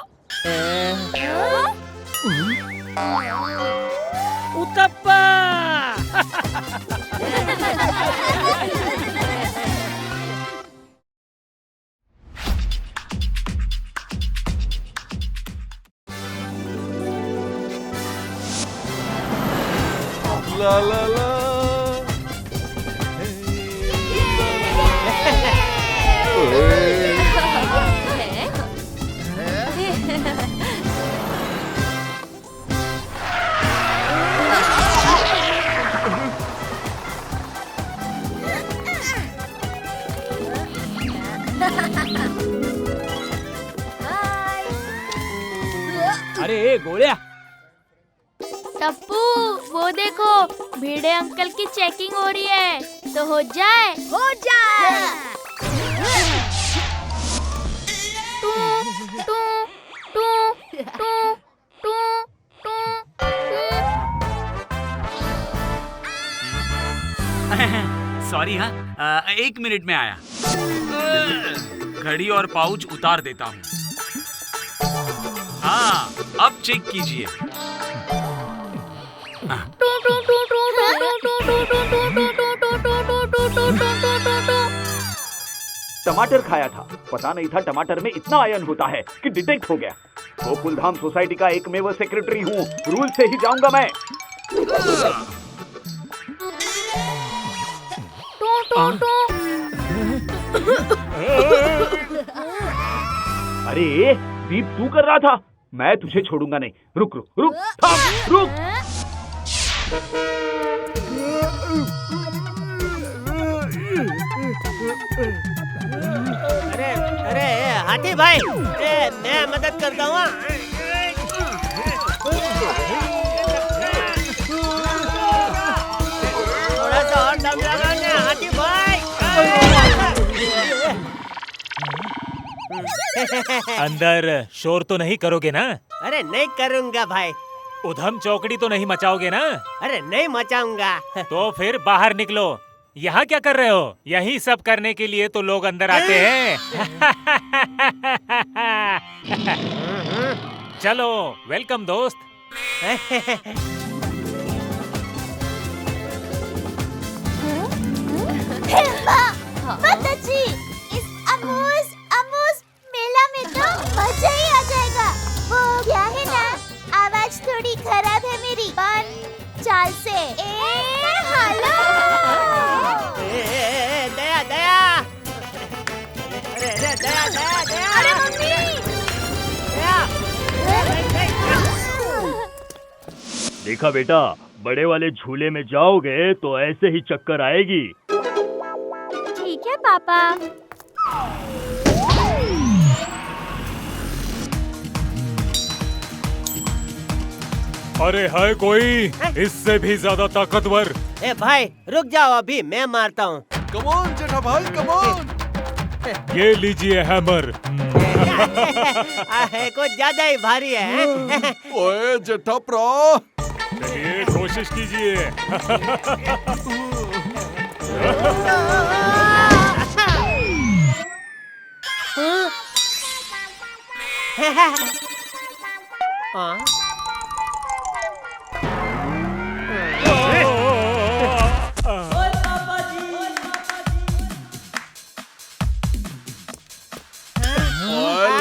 उत्तप्पा। ला ला ला। अरे गोलिया, टप्पू वो देखो, भिड़े अंकल की चेकिंग हो रही है, तो हो जाए। Two two two two two two. Sorry हाँ, 1 मिनट में आया। घड़ी और पाउच उतार देता हूँ। हाँ, अब चेक कीजिए। टमाटर खाया था, पता नहीं था टमाटर में इतना आयरन होता है कि डिटेक्ट हो गया। गोकुलधाम सोसाइटी का एकमेव सेक्रेटरी हूँ, रूल से ही जाऊंगा मैं। अरे दीप तू कर रहा था, मैं तुझे छोड़ूंगा नहीं। रुक रुक रुक, थाम, रुक। अरे अरे हाथी भाई, मैं मदद करता हूँ। थोड़ा सा और दम लगाना हाथी भाई। अंदर शोर तो नहीं करोगे ना? अरे नहीं करूँगा भाई। उधम चौकड़ी तो नहीं मचाओगे ना? अरे नहीं मचाऊंगा। तो फिर बाहर निकलो। यहाँ क्या कर रहे हो? यही सब करने के लिए तो लोग अंदर आते हैं। चलो, वेलकम दोस्त। माताजी, इस अमूज मेला में तो मजा ही आ जाएगा। वो क्या है ना, आवाज थोड़ी खराब है मेरी, पर चाल से। हेलो। दया दया। अरे दया दया दया। अरे मम्मी। देखा बेटा, बड़े वाले झूले में जाओगे तो ऐसे ही चक्कर आएगी। ठीक है पापा। अरे है कोई इससे भी ज्यादा ताकतवर? ए भाई रुक जाओ, अभी मैं मारता हूँ। कम ऑन जेठा भाई, कम ऑन। ये लीजिए हैमर। कुछ ज्यादा ही भारी है। ओए जेठा प्रो, चलिए कोशिश कीजिए।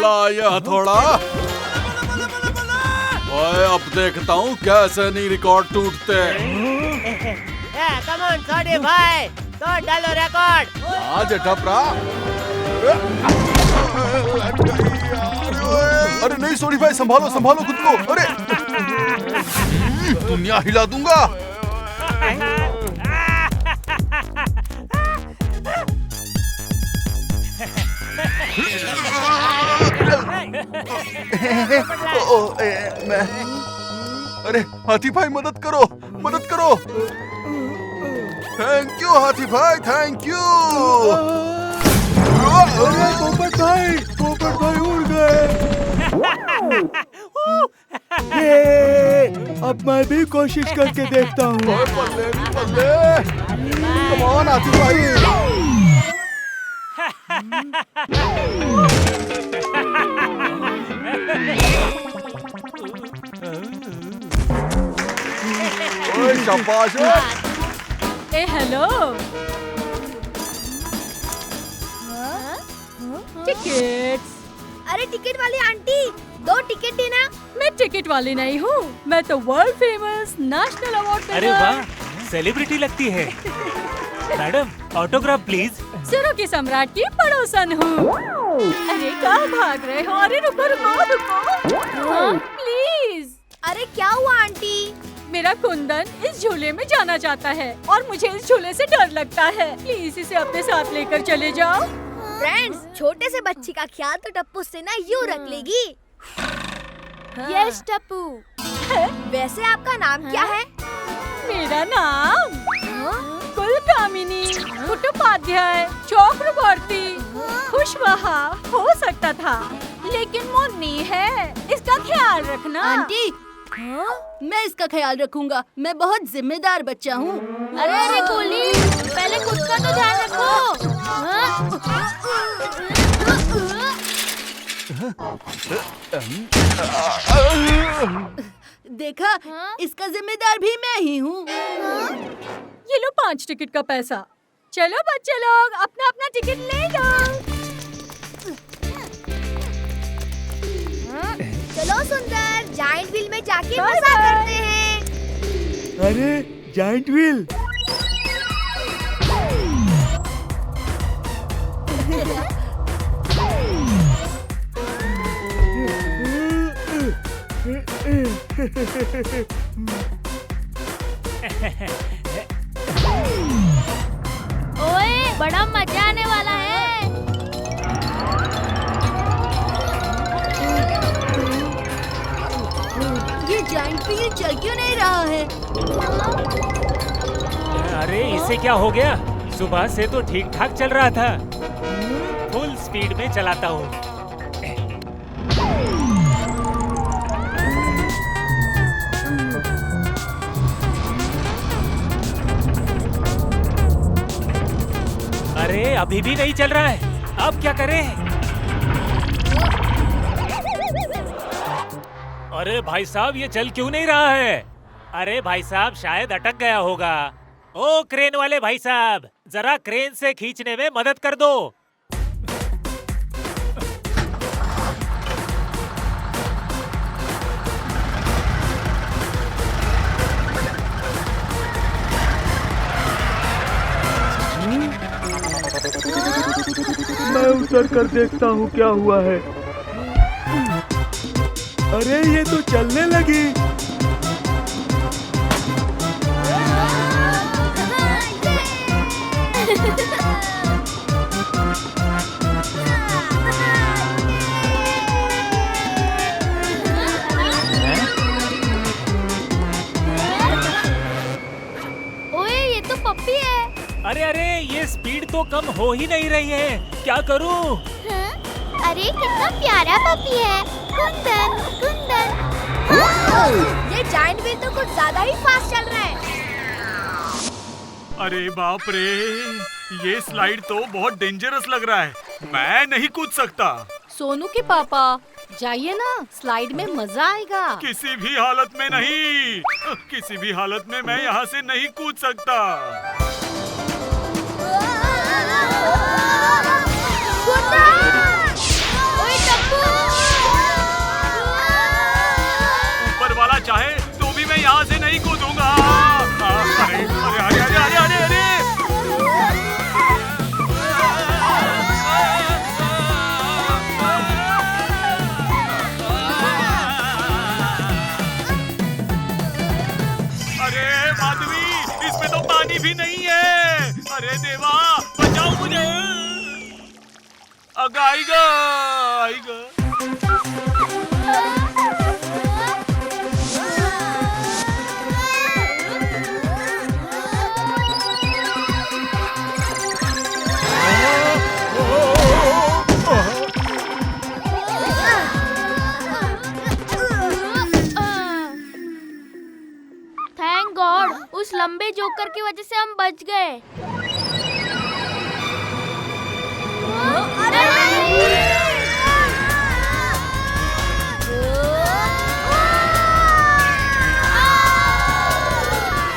ला ये हथौड़ा। ओए अब देखता हूँ कैसे नहीं रिकॉर्ड टूटते। कम ऑन छोटे भाई, तो डालो रिकॉर्ड। हाँ जेठा प्रा। अरे नहीं सोनी भाई, संभालो संभालो खुद को। अरे दुनिया हिला दूंगा। मैं अरे हाथी भाई मदद करो, मदद करो। थैंक यू हाथी भाई, थैंक यू। पोपट भाई उड़ गए। अब मैं भी कोशिश करके देखता हूँ। कम ऑन हाथी भाई। ओए शाबाश। ए हेलो, टिकट्स। अरे टिकट वाली आंटी, 2 टिकट देना। मैं टिकट वाली नहीं हूँ, मैं तो वर्ल्ड फेमस नेशनल अवार्ड अरे वाह, सेलिब्रिटी लगती है। Madam, autograph please. सुरो की सम्राट की पड़ोसन हूँ। अरे कहाँ भाग रहे हो? अरे रुको रुको रुको, प्लीज। अरे क्या हुआ आंटी? मेरा कुंदन इस झूले में जाना चाहता है और मुझे इस झूले से डर लगता है। प्लीज इसे अपने साथ लेकर चले जाओ। फ्रेंड्स, छोटे से बच्ची का ख्याल तो टप्पू से ना यूँ रख लेगी। यस टप्पू। वैसे आपका नाम क्या है? मेरा नाम कुलकामिनी कुटुपाध्याय चक्रवर्ती खुशबहा हो सकता था, लेकिन मुन्नी है, इसका ख्याल रखना। आंटी, मैं इसका ख्याल रखूंगा, मैं बहुत जिम्मेदार बच्चा हूँ। अरे अरे कोली, पहले खुद का तो ध्यान रखो। देखा, इसका जिम्मेदार भी मैं ही हूँ। ये लो 5 टिकट का पैसा। चलो बच्चे लोग, अपना अपना टिकट ले लो। चलो सुंदर, जायंट व्हील में जाके मजा करते हैं। अरे जायंट व्हील। ओए, बड़ा मजा आने वाला है। ये जायंट व्हील चल क्यों नहीं रहा है? अरे इसे क्या हो गया? सुबह से तो ठीक ठाक चल रहा था। फुल स्पीड में चलाता हूँ। अरे अभी भी नहीं चल रहा है, अब क्या करें? अरे भाई साहब, ये चल क्यों नहीं रहा है? अरे भाई साहब, शायद अटक गया होगा। ओ क्रेन वाले भाई साहब, जरा क्रेन से खींचने में मदद कर दो। मैं उतर कर देखता हूँ क्या हुआ है। अरे ये तो चलने लगी। ओए, ये तो पप्पी है। अरे अरे, ये स्पीड तो कम हो ही नहीं रही है, क्या करूं? अरे कितना प्यारा पपी है, कुंदन कुंदन। ये जायंट व्हील तो कुछ ज्यादा ही फास्ट चल रहा है। अरे बाप रे, ये स्लाइड तो बहुत डेंजरस लग रहा है, मैं नहीं कूद सकता। सोनू के पापा, जाइए ना, स्लाइड में मजा आएगा। किसी भी हालत में नहीं, किसी भी हालत में मैं यहाँ से नहीं कूद सकता। ऊपर वाला चाहे तो भी मैं यहाँ से नहीं कूदूंगा। अरे अरे अरे अरे अरे अरे अरे अरे माधवी, इसमें तो पानी भी नहीं है। अरे देवा, बचाओ मुझे। अग आएगा आएगा। जोकर की वजह से हम बच गए।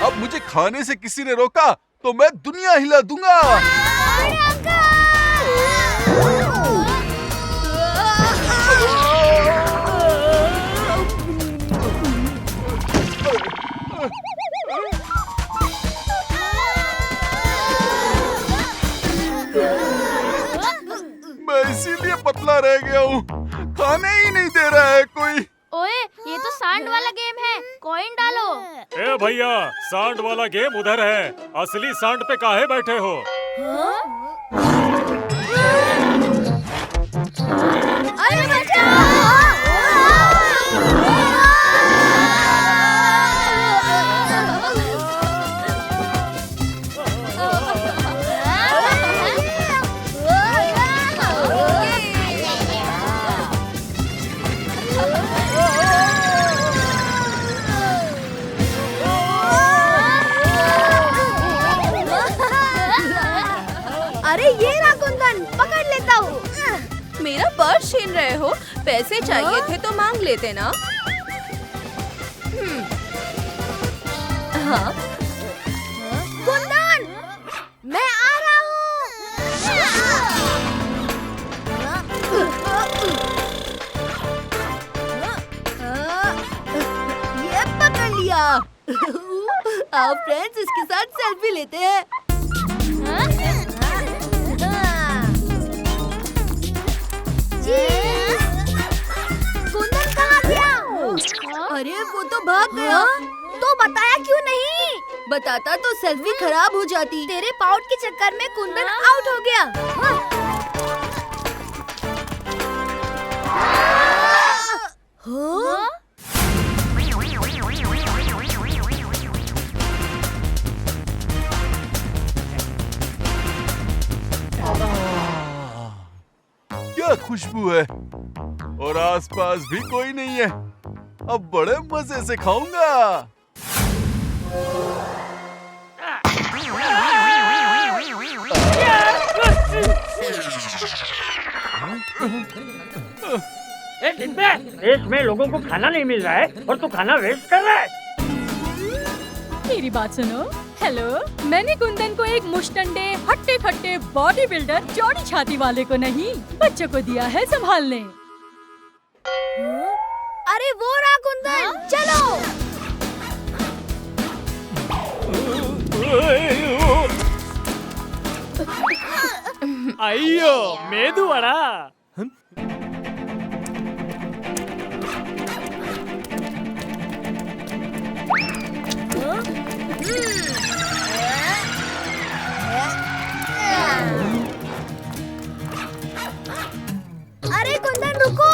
अब मुझे खाने से किसी ने रोका तो मैं दुनिया हिला दूंगा। मैं इसीलिए पतला रह गया हूँ, खाने ही नहीं दे रहा है कोई। ओए, ये तो सांड वाला गेम है, कॉइन डालो। ए भैया, सांड वाला गेम उधर है, असली सांड पे काहे बैठे हो? अरे बचाओ! अरे ये रहा कुंदन, पकड़ लेता हूँ। मेरा पर्स छीन रहे हो? पैसे चाहिए थे तो मांग लेते ना। हाँ? कुंदन, मैं आ रहा हूँ। ये पकड़ लिया। आओ फ्रेंड्स, इसके साथ सेल्फी लेते हैं। कुंदन कहाँ गया? अरे वो तो भाग गया। तो बताया क्यों नहीं? बताता तो सेल्फी खराब हो जाती। तेरे पाउट के चक्कर में कुंदन आउट हो गया। हाँ? क्या खुशबू है, और आसपास भी कोई नहीं है। अब बड़े मजे से खाऊंगा। ए डिब्बे, देश में लोगों को खाना नहीं मिल रहा है और तू खाना वेस्ट कर रहा है। मेरी बात सुनो। हेलो, मैंने कुंदन को एक मुश्तंडे हट्टे खट्टे बॉडी बिल्डर चौड़ी छाती वाले को नहीं, बच्चों को दिया है संभालने। अरे वो रहा कुंदन, चलो। अय्यो मेदू वड़ा। अरे कुंदन रुको।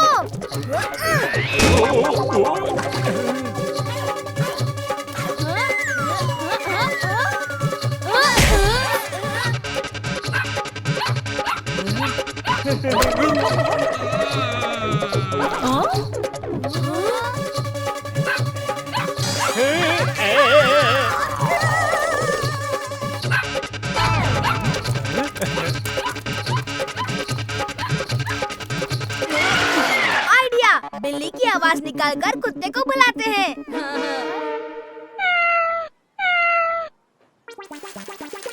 आइडिया, बिल्ली की आवाज निकालकर कुत्ते को बुलाते हैं।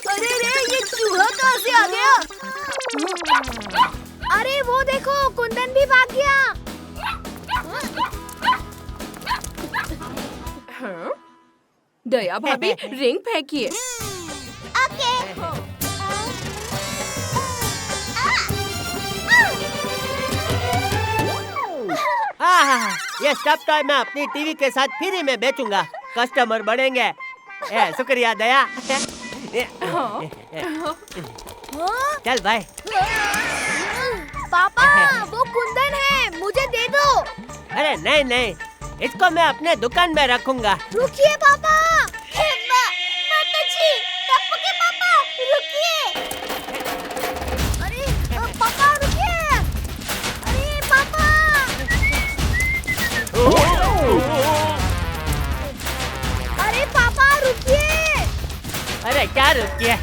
अरे रे, ये चूहा कहाँ से आ गया? अरे वो देखो, कुंदन भी भाग गया। दया भाभी, रिंग फेंकिए। ओके। ये स्टफ टॉय मैं अपनी टीवी के साथ फ्री में बेचूंगा, कस्टमर बढ़ेंगे। शुक्रिया दया। चल भाई। पापा, वो कुंदन है, मुझे दे दो। अरे नहीं नहीं, इसको मैं अपने दुकान में रखूंगा। रुकिए पापा। माताजी, टप्पू के पापा, रुकिए। अरे पापा रुकिए। अरे पापा। अरे पापा रुकिए। रुकिए।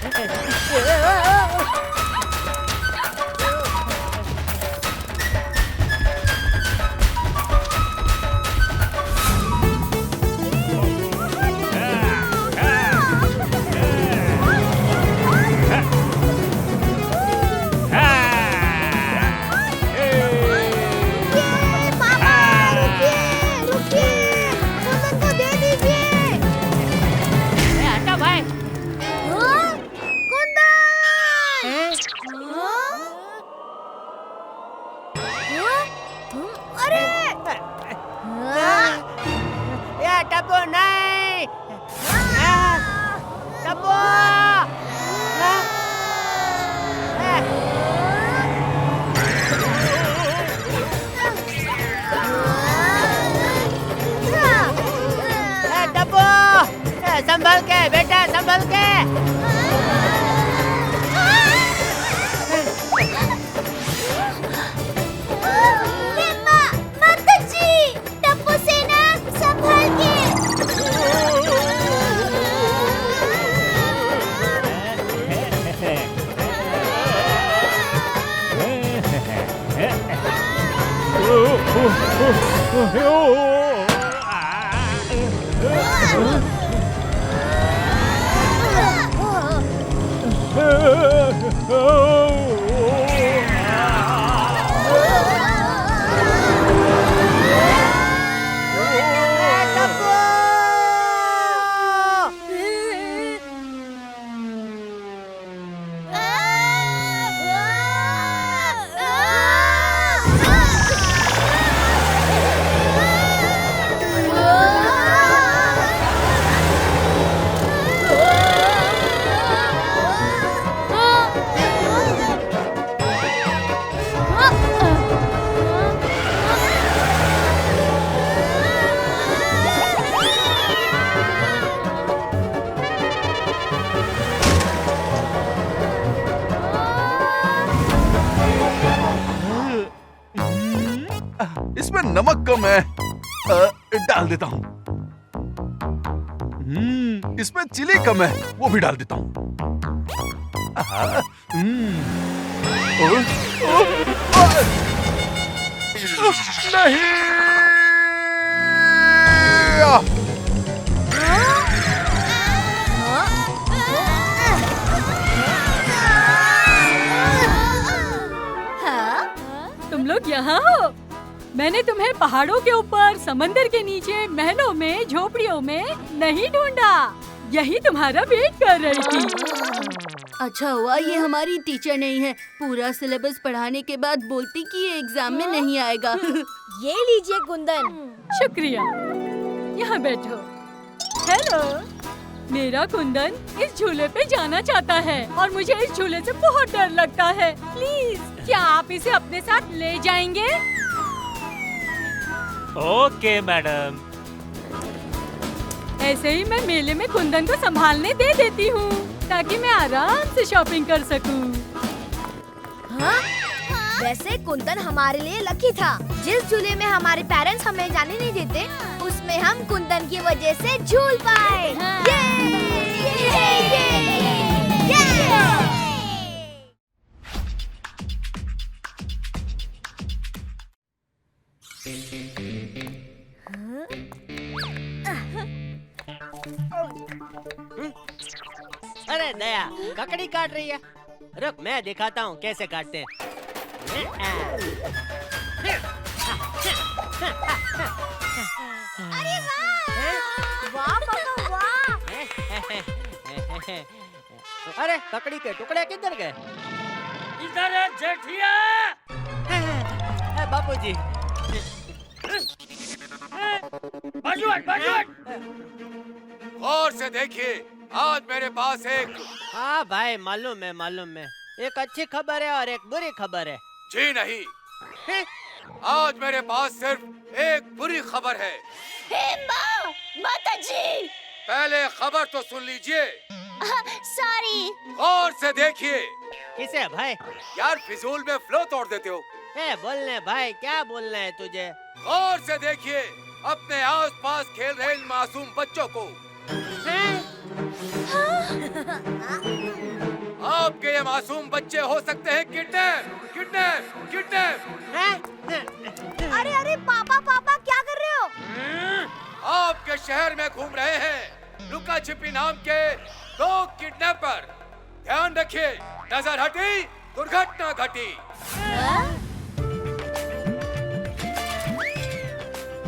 टप्पू नहीं, टप्पू टप्पू संभल के बेटा, संभल के। इसमें नमक कम है, डाल देता हूँ। इसमें चिली कम है, वो भी डाल देता हूँ। नहीं, तुम लोग यहाँ हो? मैंने तुम्हें पहाड़ों के ऊपर, समंदर के नीचे, महलों में, झोपड़ियों में नहीं ढूंढा। यही तुम्हारा वेट कर रही थी। अच्छा हुआ ये हमारी टीचर नहीं है। पूरा सिलेबस पढ़ाने के बाद बोलती कि ये एग्जाम में नहीं आएगा। ये लीजिए कुंदन। शुक्रिया, यहाँ बैठो। हेलो, मेरा कुंदन इस झूले पे जाना चाहता है और मुझे इस झूले से बहुत डर लगता है। प्लीज, क्या आप इसे अपने साथ ले जाएंगे? Okay madam. ऐसे ही मैं मेले में कुंदन को संभालने दे देती हूँ ताकि मैं आराम से शॉपिंग कर सकूँ। हाँ? वैसे कुंदन हमारे लिए लकी था। जिस झूले में हमारे पेरेंट्स हमें जाने नहीं देते, उसमें हम कुंदन की वजह से झूल पाए। अरे दया, ककड़ी काट रही है। रुक, मैं दिखाता हूँ कैसे काटते हैं। अरे वाह पापा वाह। अरे ककड़ी के टुकड़े किधर गए? इधर है जेठिया। बापूजी, बाजू हट, बाजू हट। गौर से देखिए, आज मेरे पास एक। हाँ भाई, मालूम है। एक अच्छी खबर है और एक बुरी खबर है। जी नहीं, आज मेरे पास सिर्फ एक बुरी खबर है। माताजी, पहले खबर तो सुन लीजिए। सॉरी। गौर से देखिए। किसे भाई? यार फिजूल में फ्लो तोड़ देते हो। बोलने भाई, क्या बोलना है तुझे? गौर से देखिए अपने आसपास खेल रहे इन मासूम बच्चों को। ये मासूम बच्चे हो सकते हैं किडनैप किडनैप किडनैप। अरे अरे पापा पापा क्या कर रहे हो? आपके शहर में घूम रहे हैं लुका छिपी नाम के 2 किडनैपर। ध्यान रखिए, नजर हटी दुर्घटना घटी।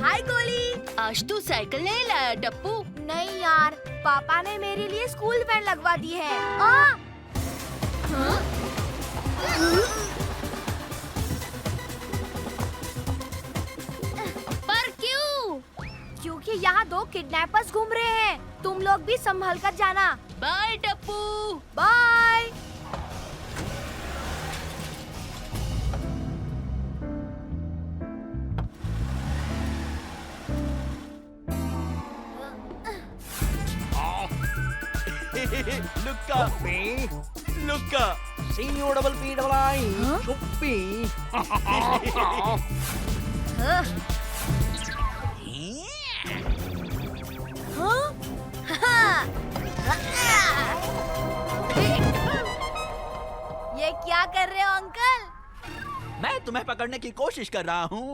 हाय गोली। आज तू साइकिल नहीं लाया टप्पू? नहीं यार, पापा ने मेरे लिए स्कूल वैन लगवा दी है। पर क्यों? क्योंकि यहाँ 2 किडनैपर्स घूम रहे हैं। तुम लोग भी संभल कर जाना। बाय टप्पू। बाय। लुक्का लुक्का COPPI चुप्पी। ये क्या कर रहे हो अंकल? मैं तुम्हें पकड़ने की कोशिश कर रहा हूँ।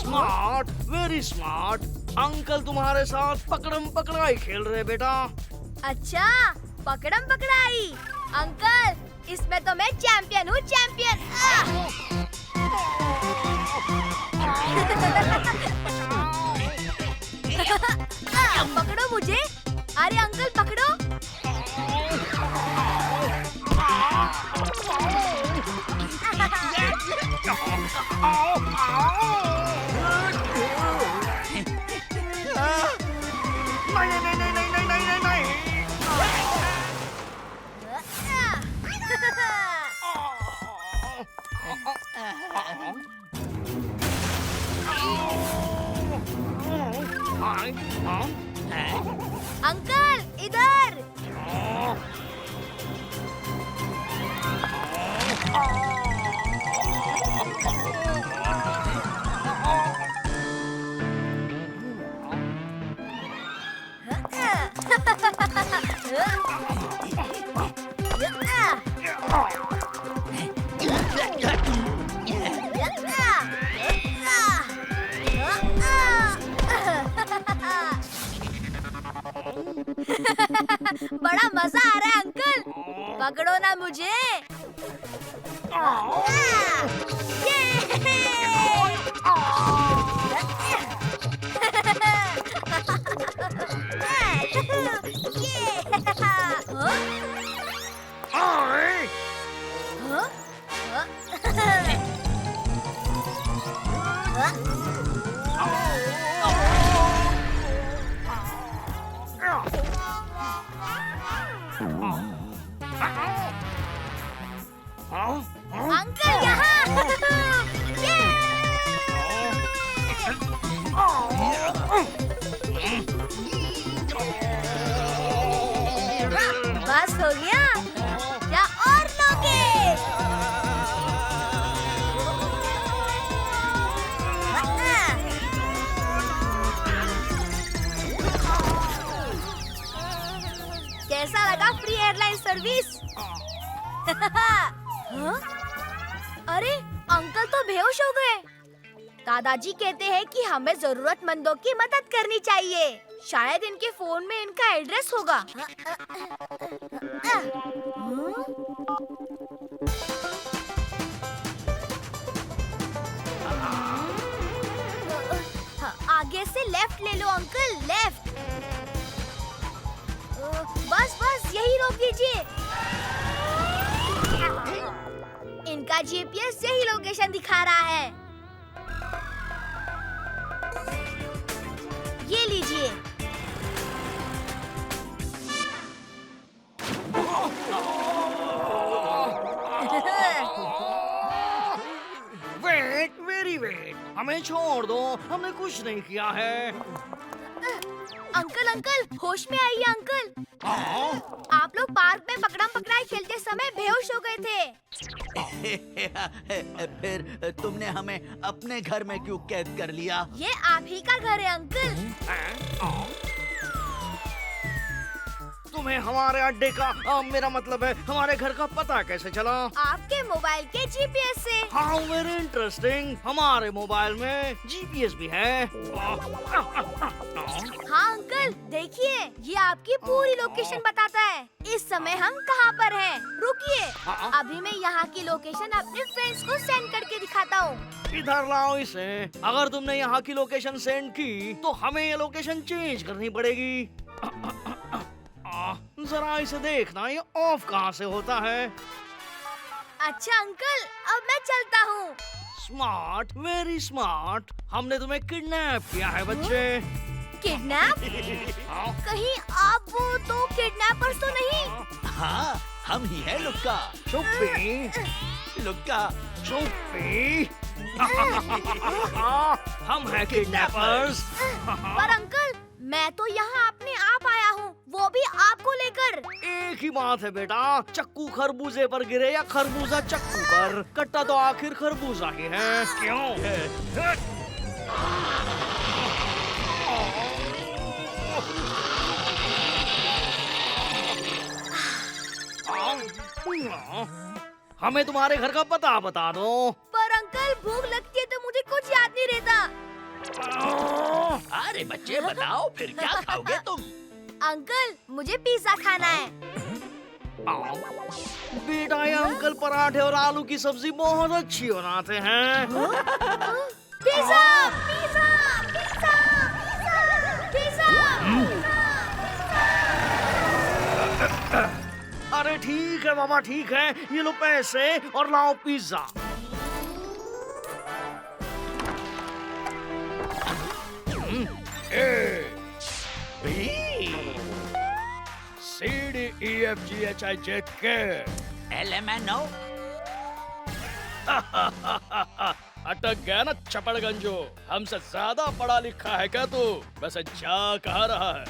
Smart, very smart. अंकल तुम्हारे साथ पकड़म पकड़ाई खेल रहे बेटा। अच्छा, पकड़म पकड़ाई। अंकल, इसमें तो मैं चैंपियन हूँ, चैंपियन। पकड़ो मुझे। अरे अंकल पकड़ो। अंकल इधर। बड़ा मजा आ रहा है अंकल। पकड़ो ना मुझे। अंकल यहाँ। बस हो गया, क्या और लोगे? कैसा लगा फ्री एयरलाइन सर्विस? हाँ? अरे अंकल तो बेहोश हो गए। दादाजी कहते हैं कि हमें जरूरतमंदों की मदद करनी चाहिए। शायद इनके फोन में इनका एड्रेस होगा। आगे से लेफ्ट ले लो अंकल, लेफ्ट। बस बस यही रोक दीजिए। इनका जीपीएस यही लोकेशन दिखा रहा है। ये लीजिए। वेट, वेरी वेट, हमें छोड़ दो, हमने कुछ नहीं किया है। अंकल अंकल होश में आइए अंकल। आप लोग पार्क में पकड़म पकड़ाई खेलते समय बेहोश हो गए थे। फिर तुमने हमें अपने घर में क्यों कैद कर लिया? ये आप ही का घर है अंकल। तुम्हें हमारे अड्डे का मेरा मतलब है हमारे घर का पता कैसे चला? आपके मोबाइल के जीपीएस से। हाँ, वेरी इंटरेस्टिंग। हमारे मोबाइल में जीपीएस भी है। हाँ अंकल, देखिए ये आपकी पूरी लोकेशन बताता है। इस समय हम कहाँ पर हैं। रुकिए, अभी मैं यहाँ की लोकेशन अपने फ्रेंड्स को सेंड करके दिखाता हूँ। इधर लाओ इसे। अगर तुमने यहाँ की लोकेशन सेंड की तो हमें ये लोकेशन चेंज करनी पड़ेगी। जरा इसे देखना, ये ऑफ कहाँ से होता है? अच्छा अंकल, अब मैं चलता हूँ। Smart, very smart. हमने तुम्हें किडनैप किया है बच्चे। किडनैप? कहीं आप वो तो किडनैपर्स तो नहीं? हाँ, हम ही है लुक्का। चुप्पी लुक्का, चुप्पी। हम हैं किडनैपर्स। पर अंकल, मैं तो यहाँ अपने आप आया हूँ, वो भी आपको लेकर। एक ही बात है बेटा, चक्कू खरबूजे पर गिरे या खरबूजा चक्कू पर, कट्टा तो आखिर खरबूजा ही है। क्यों? हमें तुम्हारे घर का पता बता दो। पर अंकल, भूख लगती है तो मुझे कुछ याद नहीं रहता। अरे बच्चे बताओ, फिर क्या खाओगे तुम? अंकल, मुझे पिज्जा खाना है। बेटा, ये अंकल पराठे और आलू की सब्जी बहुत अच्छी बनाते हैं। Pizza, pizza, pizza, pizza, pizza. अरे ठीक है मामा, ठीक है, ये लो पैसे और लाओ पिज्जा। CDEFGHIJK LMNO। अटक गया ना चपड़गंजो, हमसे ज्यादा पढ़ा लिखा है क्या तू? वैसे जा कहाँ रहा है?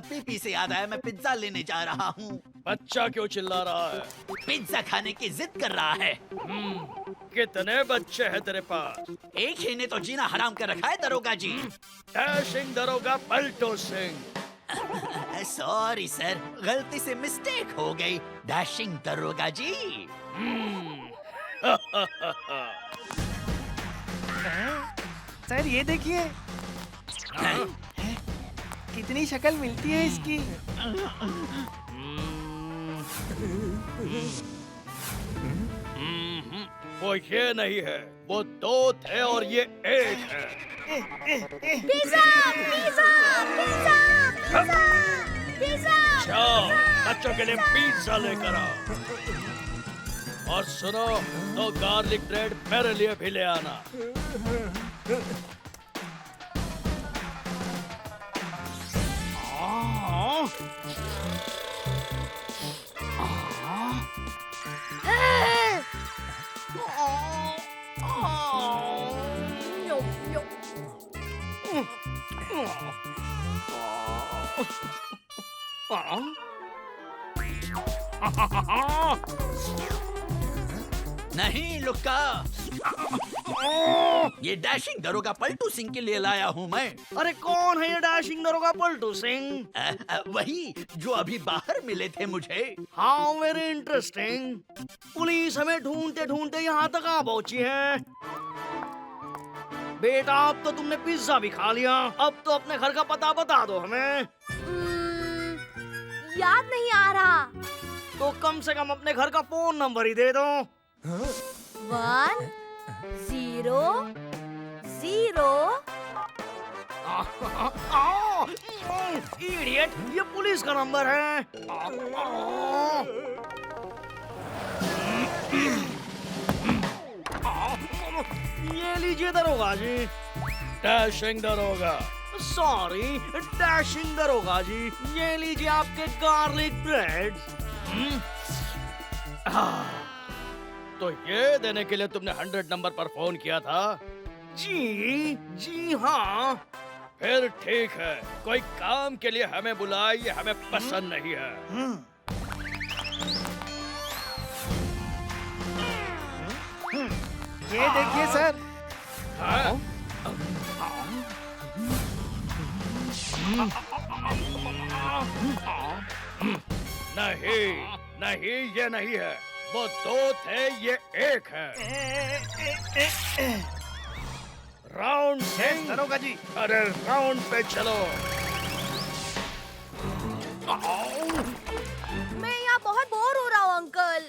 पीपी से याद आया, मैं पिज्जा लेने जा रहा हूँ। बच्चा क्यों चिल्ला रहा है? पिज्जा खाने की जिद कर रहा है। कितने बच्चे हैं तेरे पास? एक ही ने तो जीना हराम कर रखा है दरोगा जी। डैशिंग दरोगा पलटू सिंह। सॉरी सर, गलती से मिस्टेक हो गई। डैशिंग दरोगा जी। सर ये देखिए, कितनी शक्ल मिलती है इसकी। वो ये नहीं है, वो दो थे और ये एक है। Pizza, pizza, pizza, pizza, pizza. जाओ, बच्चों के लिए पिज्जा लेकर आओ। और सुनो, तो गार्लिक ब्रेड मेरे लिए भी ले आना। नहीं लुक्का, ये डैशिंग दरोगा पलटू सिंह के लिए लाया हूँ मैं। अरे कौन है ये डैशिंग दरोगा पलटू सिंह? वही जो अभी बाहर मिले थे मुझे। हाँ, वेरी इंटरेस्टिंग। पुलिस हमें ढूंढते ढूंढते यहाँ तक आ पहुंची है। बेटा, अब तो तुमने पिज्जा भी खा लिया, अब तो अपने घर का पता बता दो हमें। याद नहीं आ रहा। तो कम से कम अपने घर का फोन नंबर ही दे दो। 1 0 0। इडियट, ये पुलिस का नंबर है। ये लीजिए दरोगा जी। डैशिंग दरोगा, सॉरी डैशिंग दरोगा जी, ये लीजिए आपके गार्लिक ब्रेड। तो ये देने के लिए तुमने 100 नंबर पर फोन किया था? जी हाँ। फिर ठीक है, कोई काम के लिए हमें बुलाए, ये हमें पसंद नहीं है। ये देखिए सर। नहीं नहीं, ये नहीं है। वो 2 थे, ये 1 है। राउंड दरोगा जी। अरे राउंड पे चलो। मैं यहाँ बहुत बोर हो रहा हूँ अंकल।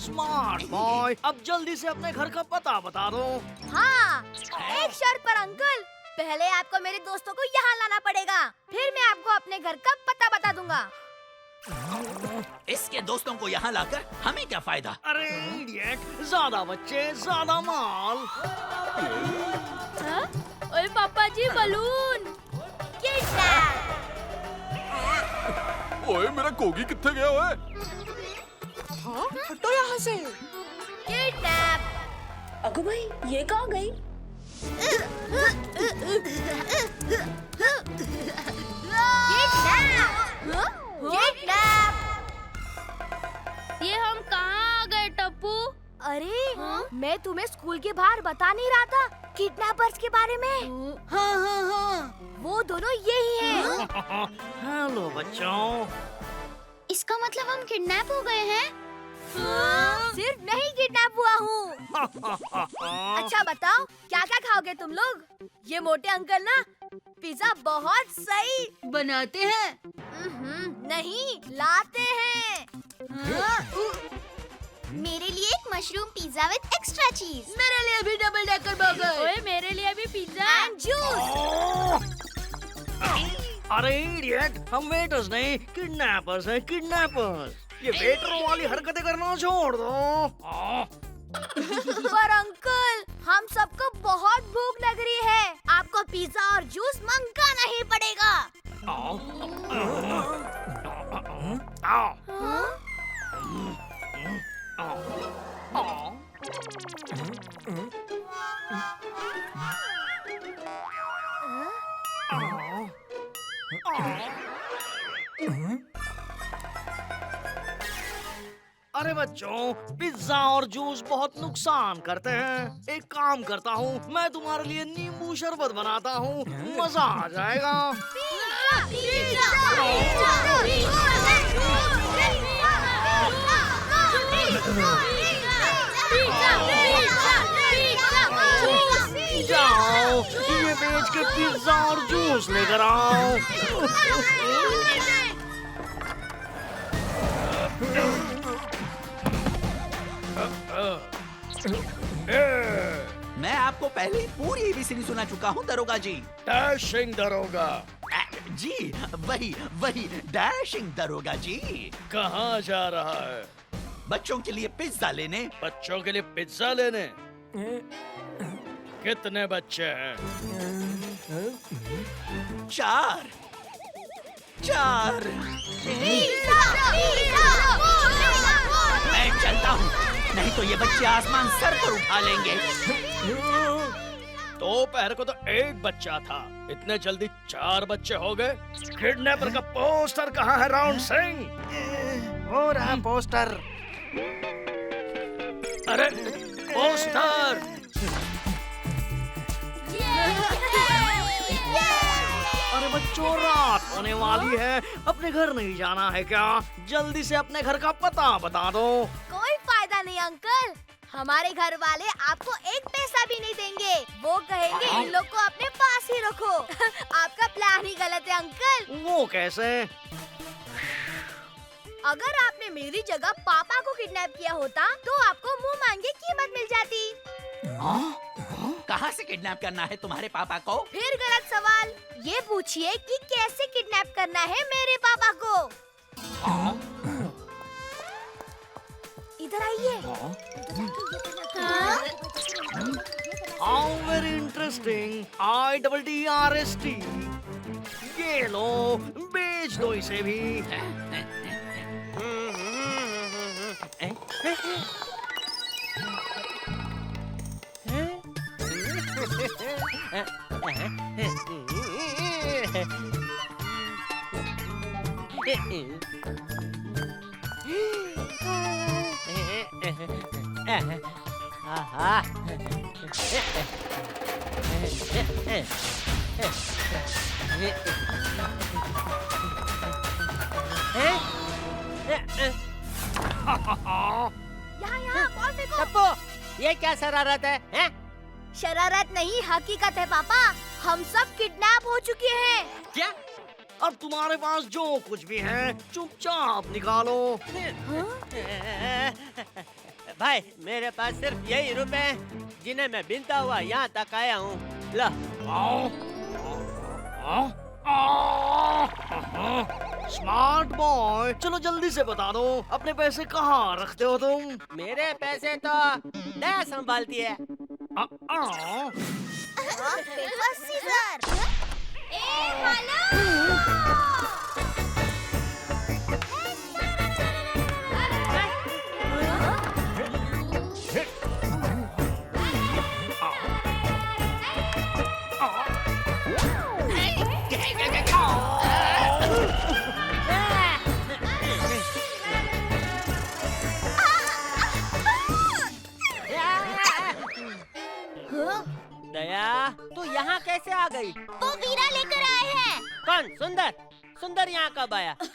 स्मार्ट बॉय, अब जल्दी से अपने घर का पता बता दो। हाँ, एक शर्त पर अंकल। पहले आपको मेरे दोस्तों को यहाँ लाना पड़ेगा, फिर मैं आपको अपने घर का पता बता दूंगा। इसके दोस्तों को यहाँ लाकर हमें क्या फायदा? अरे इडियट, ज्यादा बच्चे ज्यादा माल। ओए पापा जी, बलून। ओए मेरा कोगी कितने गया हुआ है? हाँ, हटो यहाँ से। किडनैप। अगो भाई, ये कहाँ गई? ये हम कहाँ आ गए टप्पू? अरे मैं तुम्हें स्कूल के बाहर बता नहीं रहा था किडनैपर्स के बारे में? हाँ, वो दोनों यही हैं। हेलो बच्चों। इसका मतलब हम किडनैप हो गए हैं? सिर्फ मैं ही किडनैप हुआ हूँ। अच्छा बताओ, क्या क्या खाओगे तुम लोग? ये मोटे अंकल ना पिज्जा बहुत सही बनाते हैं। नहीं, लाते हैं। मेरे लिए एक मशरूम पिज्जा विद एक्स्ट्रा चीज। मेरे लिए भी डबल डेकर बर्गर। ओए मेरे लिए भी पिज्जा एंड जूस। अरे इडियट, हम वेटर्स नहीं किडनैपर्स हैं, किडनैपर्स। ये वेटरों वाली हरकतें करना छोड़ दो। पर अंकल, हम सबको बहुत भूख लग रही है। आपको पिज्जा और जूस मंगाना ही पड़ेगा। अरे बच्चों, पिज्जा और जूस बहुत नुकसान करते हैं। एक काम करता हूँ, मैं तुम्हारे लिए नींबू शरबत बनाता हूँ, मजा आ जाएगा। जाओ, ये बेच के पिज्जा और जूस लेकर आओ। मैं आपको पहले ही पूरी एबीसीडी सुना चुका हूँ दरोगा जी। डैशिंग दरोगा। जी वही डैशिंग दरोगा जी। कहाँ जा रहा है? बच्चों के लिए पिज्जा लेने। बच्चों के लिए पिज्जा लेने? कितने बच्चे हैं? 4। मैं चलता हूँ, नहीं तो ये बच्चे आसमान सर पर उठा लेंगे। दोपहर को तो 1 बच्चा था, इतने जल्दी 4 बच्चे हो गए। किडनैपर का पोस्टर कहाँ है राउंड सिंह? हो रहा पोस्टर। अरे पोस्टर! अरे बच्चों, रात होने वाली है, अपने घर नहीं जाना है क्या? जल्दी से अपने घर का पता बता दो। कोई फायदा नहीं अंकल, हमारे घर वाले आपको 1 पैसा भी नहीं देंगे। वो कहेंगे इन लोग को अपने पास ही रखो। आपका प्लान ही गलत है अंकल। वो कैसे? अगर आपने मेरी जगह पापा को किडनैप किया होता तो आपको मुंह मांगे कीमत मिल जाती। कहाँ से किडनैप करना है तुम्हारे पापा को? फिर गलत सवाल। ये पूछिए कि कैसे किडनैप करना है मेरे पापा को। इधर आइए। Very interesting. IDDRST। ये लो, बेच दो इसे भी। यहाँ बॉल फेंको। टप्पू, ये क्या शरारत है, हैं? शरारत नहीं, हकीकत है पापा। हम सब किडनैप हो चुके हैं। क्या? अब तुम्हारे पास जो कुछ भी है चुपचाप निकालो। भाई, मेरे पास सिर्फ यही रुपए हैं जिन्हें मैं बिनता हुआ यहाँ तक आया हूँ। लो। स्मार्ट बॉय, चलो जल्दी से बता दो, अपने पैसे कहाँ रखते हो तुम? मेरे पैसे तो दया संभालती है। 80,000। दया, तू यहाँ कैसे आ गई? वो वीरा लेकर आए हैं। कौन? सुंदर? सुंदर यहाँ कब आया? अरे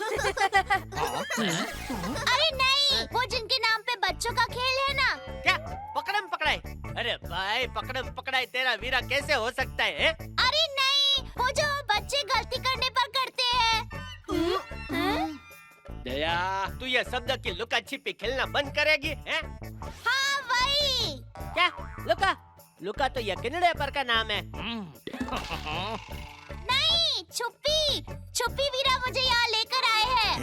नहीं, वो जिनके नाम पे बच्चों का खेल है ना। क्या? पकड़म पकड़ाई? अरे भाई, पकड़म पकड़ाई तेरा वीरा कैसे हो सकता है? अरे नहीं, वो जो बच्चे गलती करने पर करते हैं। दया, तू ये शब्द की लुका छिपी खेलना बंद करेगी, हैं? हाँ वही। क्या? लुका? लुका तो ये किनड़े पर का नाम है। नहीं, छुपी। छुपी वीरा मुझे यहाँ लेकर आए हैं।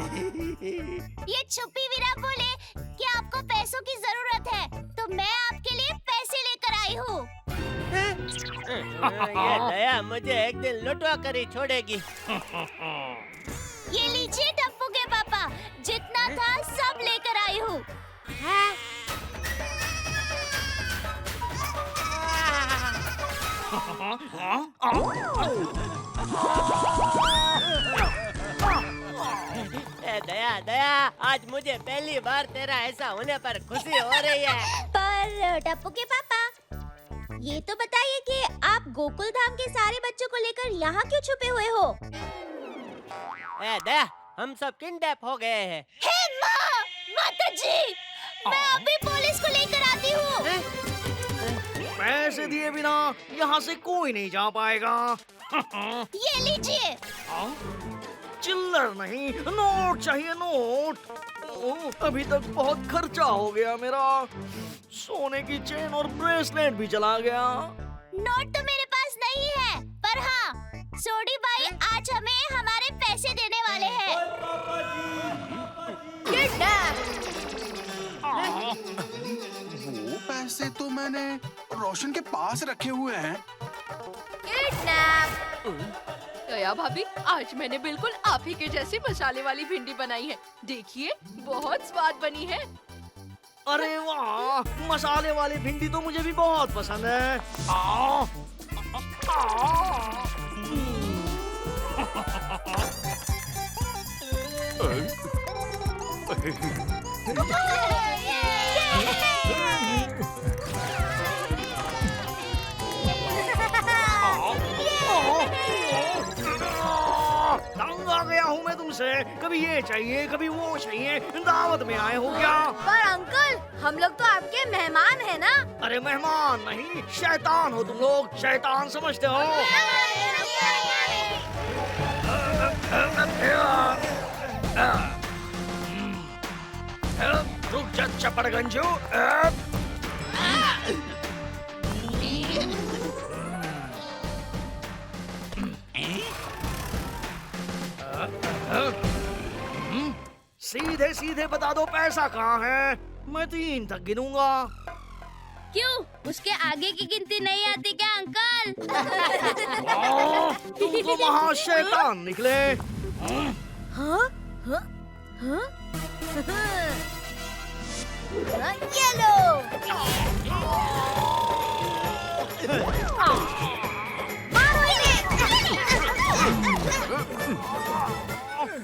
ये छुपी वीरा बोले कि आपको पैसों की जरूरत है, तो मैं आपके लिए पैसे लेकर आई हूँ। ये दया मुझे एक दिन लुटवा कर ही छोड़ेगी। ये लीजिए टप्पू के पापा, जितना था सब लेकर आई हूँ। दया दया, आज मुझे पहली बार तेरा ऐसा होने पर खुशी हो रही है। पर टप्पू के पापा, ये तो बताइए कि आप गोकुल धाम के सारे बच्चों को लेकर यहाँ क्यों छुपे हुए हो? दया, हम सब किडनैप हो गए हैं। हे माँ, माता जी, मैं अभी पुलिस को लेकर आती हूँ। पैसे दिए बिना यहाँ से कोई नहीं जा पाएगा। ये लीजिए। चिल्लर नहीं, नोट चाहिए, नोट। अभी तक बहुत खर्चा हो गया मेरा। सोने की चेन और ब्रेसलेट भी चला गया। नोट तो मेरे पास नहीं है, पर हाँ, सोडी भाई आज हमें हमारे पैसे देने वाले हैं। वो पैसे तो मैंने रोशन के पास रखे हुए हैं। दया भाभी, आज मैंने बिल्कुल आप ही के जैसी मसाले वाली भिंडी बनाई है। देखिए, बहुत स्वाद बनी है। अरे वाह, मसाले वाली भिंडी तो मुझे भी बहुत पसंद है। तंग आ गया हूँ मैं तुमसे। कभी ये चाहिए, कभी वो चाहिए। दावत में आए हो क्या? पर अंकल, हम लोग तो आपके मेहमान हैं ना। अरे मेहमान नहीं, शैतान हो तुम लोग। शैतान समझते हो? रुक जा चपड़गंजू। सीधे सीधे बता दो पैसा कहाँ है, मैं 3 तक गिनूंगा। क्यों? उसके आगे की गिनती नहीं आती क्या अंकल? तुम तो महा शैतान निकले। हाँ? हाँ? हाँ? ये लो।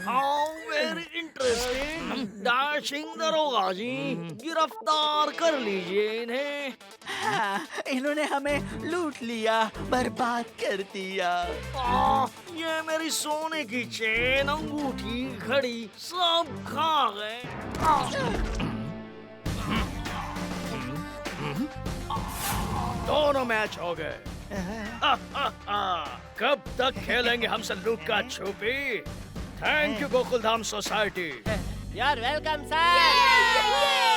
How very interesting. डैशिंग दरोगा जी, गिरफ्तार कर लीजिए इन्हें। इन्होंने हमें लूट लिया, बर्बाद कर दिया। ये मेरी सोने की चेन, अंगूठी, घड़ी सब खा गए। दोनों मैच हो गए। कब तक खेलेंगे हमसे लुक्का छुपी? Thank you Gokuldham society. यार वेलकम सर।